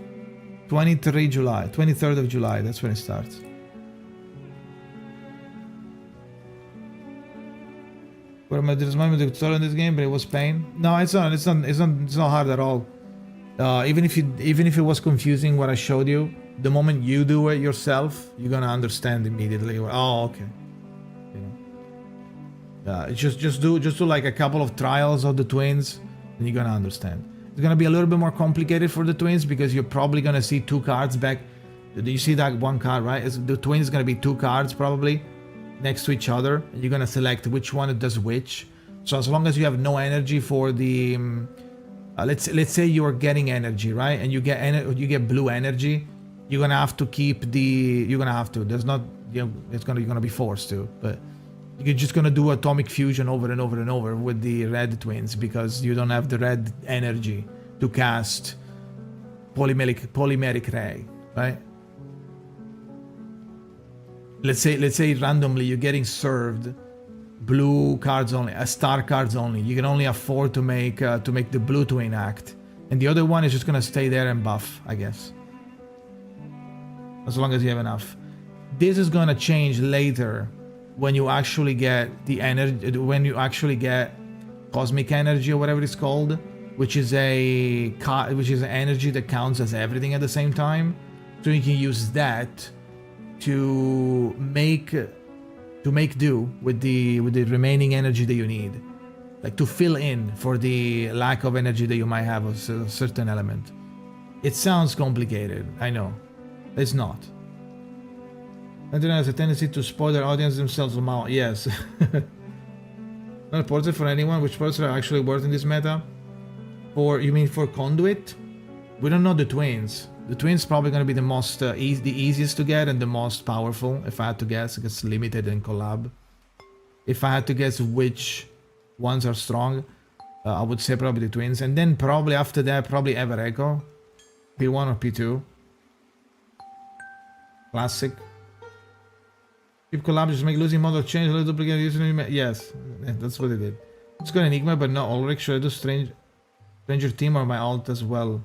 23rd of July, that's when it starts. Where my disappointment the tutorial in this game, but it was pain. No, it's not hard at all. Even if it was confusing what I showed you, the moment you do it yourself, you're gonna understand immediately. Oh, okay. Just do like a couple of trials of the twins, and you're gonna understand. It's gonna be a little bit more complicated for the twins because you're probably gonna see 2 cards back. Do you see that one card, right? The twins is gonna be 2 cards probably next to each other, and you're gonna select which one does which. So as long as you have no energy for the, let's say you are getting energy, right? And you get blue energy, you're gonna have to keep the. You're gonna have to. There's not. You're gonna be forced to, but. You're just gonna do atomic fusion over and over and over with the red twins because you don't have the red energy to cast polymeric ray, right? Let's say randomly you're getting served blue cards only, star cards only. You can only afford to make the blue twin act, and the other one is just gonna stay there and buff, I guess, as long as you have enough. This is gonna change later when you actually get the energy, when you actually get cosmic energy or whatever it's called, which is an energy that counts as everything at the same time. So you can use that to make do with the remaining energy that you need, like to fill in for the lack of energy that you might have of a certain element. It sounds complicated, I know. It's not. Internet has a tendency to spoil their audience themselves. Yes. Not important for anyone. Which parts are actually worth in this meta? You mean for Conduit? We don't know the twins. The twins probably going to be the most the easiest to get and the most powerful, if I had to guess, because limited and collab. If I had to guess which ones are strong, I would say probably the twins, and then probably after that, probably Ever Echo, P1 or P2. Classic. Keep collab, just make losing model change, a little duplicate username. Yes, that's what they did. It's got Enigma, but not Ulrich. Should I do Stranger Team or my alt as well?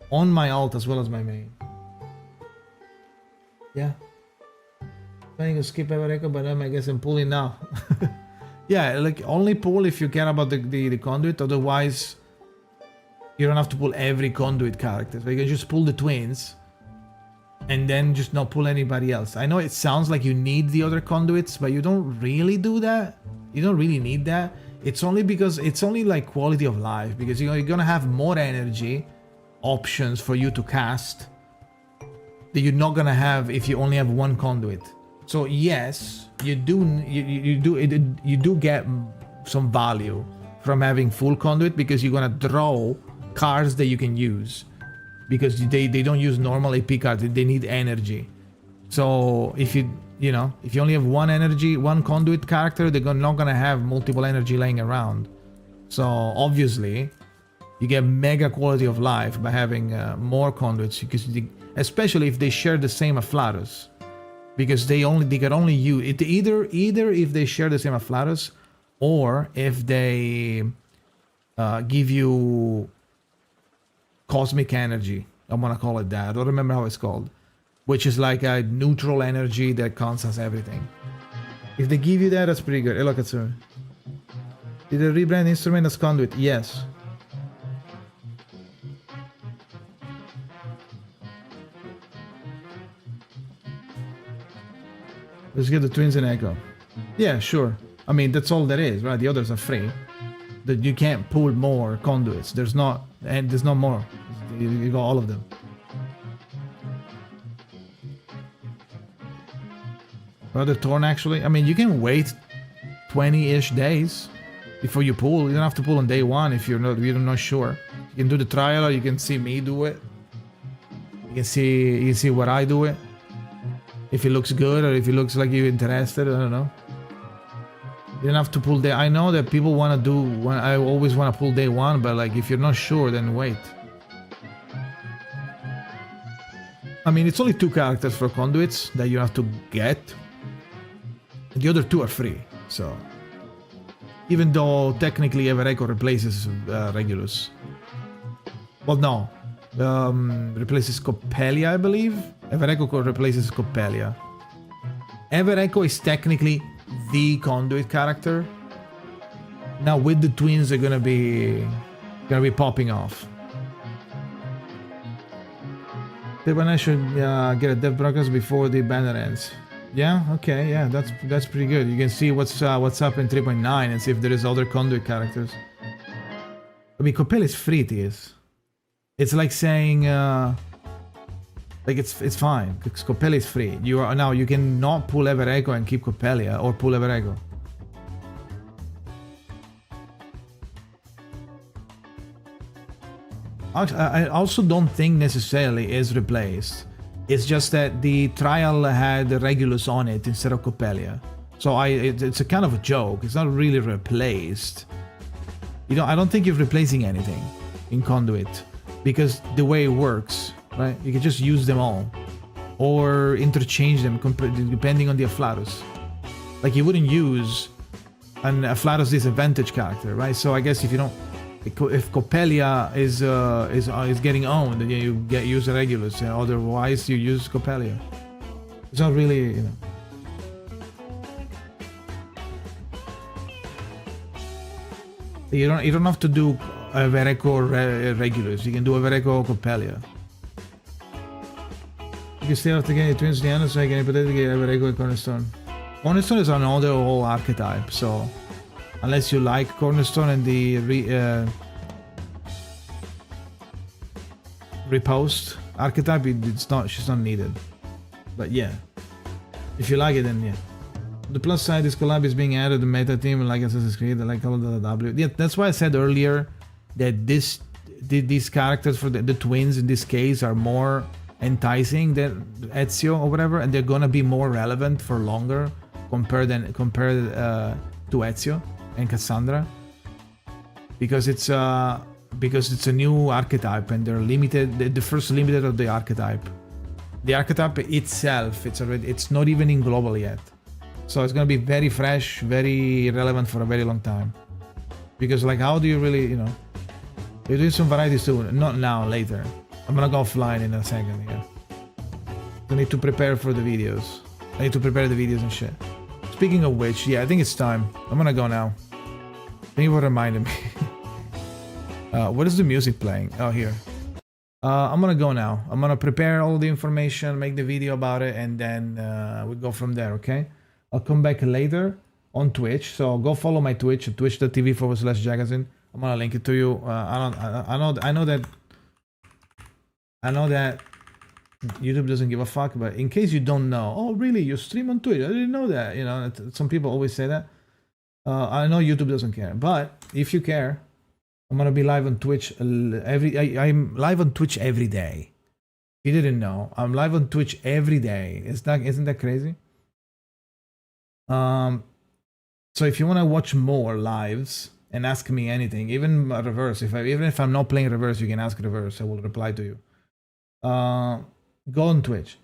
On my alt as well as my main. Yeah. Planning to skip Ever Echo, but I guess I'm pulling now. Yeah, like only pull if you care about the conduit. Otherwise, you don't have to pull every conduit character. So you can just pull the twins. And then just not pull anybody else. I know it sounds like you need the other conduits, but you don't really do that. You don't really need that. It's only because it's only like quality of life, because you're gonna have more energy options for you to cast that you're not gonna have if you only have one conduit. So yes, you do get some value from having full conduit, because you're gonna draw cards that you can use. Because they don't use normal AP cards, they need energy. So if you only have one conduit character, they're not gonna have multiple energy laying around. So obviously, you get mega quality of life by having more conduits, because especially if they share the same afflatus, because they can only use it either if they share the same afflatus, or if they give you cosmic energy, I'm gonna call it that. I don't remember how it's called, which is like a neutral energy that counts as everything. If they give you that, that's pretty good. Hey, look at it. Did they rebrand instrument as conduit? Yes. Let's get the twins and Echo. Yeah, sure. I mean, that's all there is, right? The others are free. That you can't pull more conduits. There's no more. You got all of them. Rather torn, actually. I mean, you can wait 20-ish days before you pull. You don't have to pull on day one if you're not sure. You can do the trial, or you can see me do it. You can see what I do it. If it looks good, or if it looks like you're interested, I don't know. You don't have to pull day. I know that people want to do. I always want to pull day one, but like if you're not sure, then wait. I mean, it's only 2 characters for conduits that you have to get. The other 2 are free, so even though technically Ever Echo replaces Regulus. Well, no, replaces Coppelia, I believe. Ever Echo replaces Coppelia. Ever Echo is technically the conduit character. Now with the twins, they're gonna be popping off. When I should get a dev broadcast before the banner ends. Yeah, okay, yeah, that's pretty good. You can see what's up in 3.9 and see if there is other conduit characters. I mean, Coppelia is free, it is. It's like saying like it's fine because Coppelia is free. You can not pull Ever Echo and keep Coppelia, or pull Ever Echo. I also don't think necessarily is replaced. It's just that the trial had Regulus on it instead of Coppelia. So it's a kind of a joke. It's not really replaced. I don't think you're replacing anything in Conduit. because the way it works, right? You can just use them all or interchange them depending on the Afflatus. Like you wouldn't use an Afflatus disadvantage character, right? So I guess if you don't, if Coppelia is getting owned, then you use Regulus. Otherwise, you use Coppelia. It's not really, you know. You don't have to do Evereco Regulus. You can do Evereco Coppelia. You can stay off the game Twins Diana, so I can hypothetically Evereco and Cornerstone. Cornerstone is another whole archetype, so unless you like Cornerstone and the repost archetype, she's not needed. But yeah, if you like it, then yeah. The plus side is Collab is being added to the meta team like Assassin's Creed, like Call of the W. Yeah, that's why I said earlier that these characters for the twins in this case are more enticing than Ezio or whatever, and they're gonna be more relevant for longer compared to Ezio and Cassandra, because it's a new archetype and they're limited, the first limited of the archetype. The archetype itself, it's not even in global yet. So it's gonna be very fresh, very relevant for a very long time. Because like, how do you really, you know, you're doing some varieties too, not now, later. I'm gonna go offline in a second, yeah. I need to prepare for the videos. I need to prepare the videos and shit. Speaking of which, yeah, I think it's time. I'm gonna go now. Thank you for reminding me. What is the music playing? Oh, here. I'm gonna go now. I'm gonna prepare all the information, make the video about it, and then we go from there, okay? I'll come back later on Twitch, so go follow my Twitch at twitch.tv/Jakazin. I'm gonna link it to you. I know that YouTube doesn't give a fuck, but in case you don't know, oh really, you stream on Twitch? I didn't know that. You know, some people always say that. I know YouTube doesn't care, but if you care, I'm gonna be live on Twitch I'm live on Twitch every day. If you didn't know, I'm live on Twitch every day. Isn't that crazy? So if you want to watch more lives and ask me anything, even reverse, even if I'm not playing reverse, you can ask reverse. I will reply to you. Go on Twitch.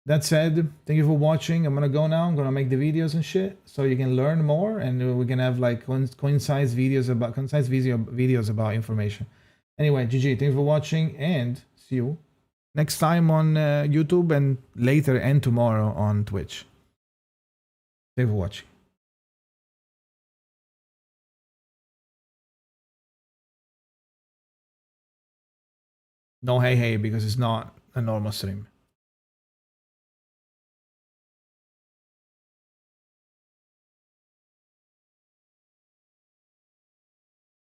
That said, thank you for watching. I'm gonna go now. I'm gonna make the videos and shit, so you can learn more, and we can have like concise videos about information. Anyway, GG. Thank you for watching, and see you next time on YouTube, and later and tomorrow on Twitch. Thank you for watching. No hey because it's not a normal stream.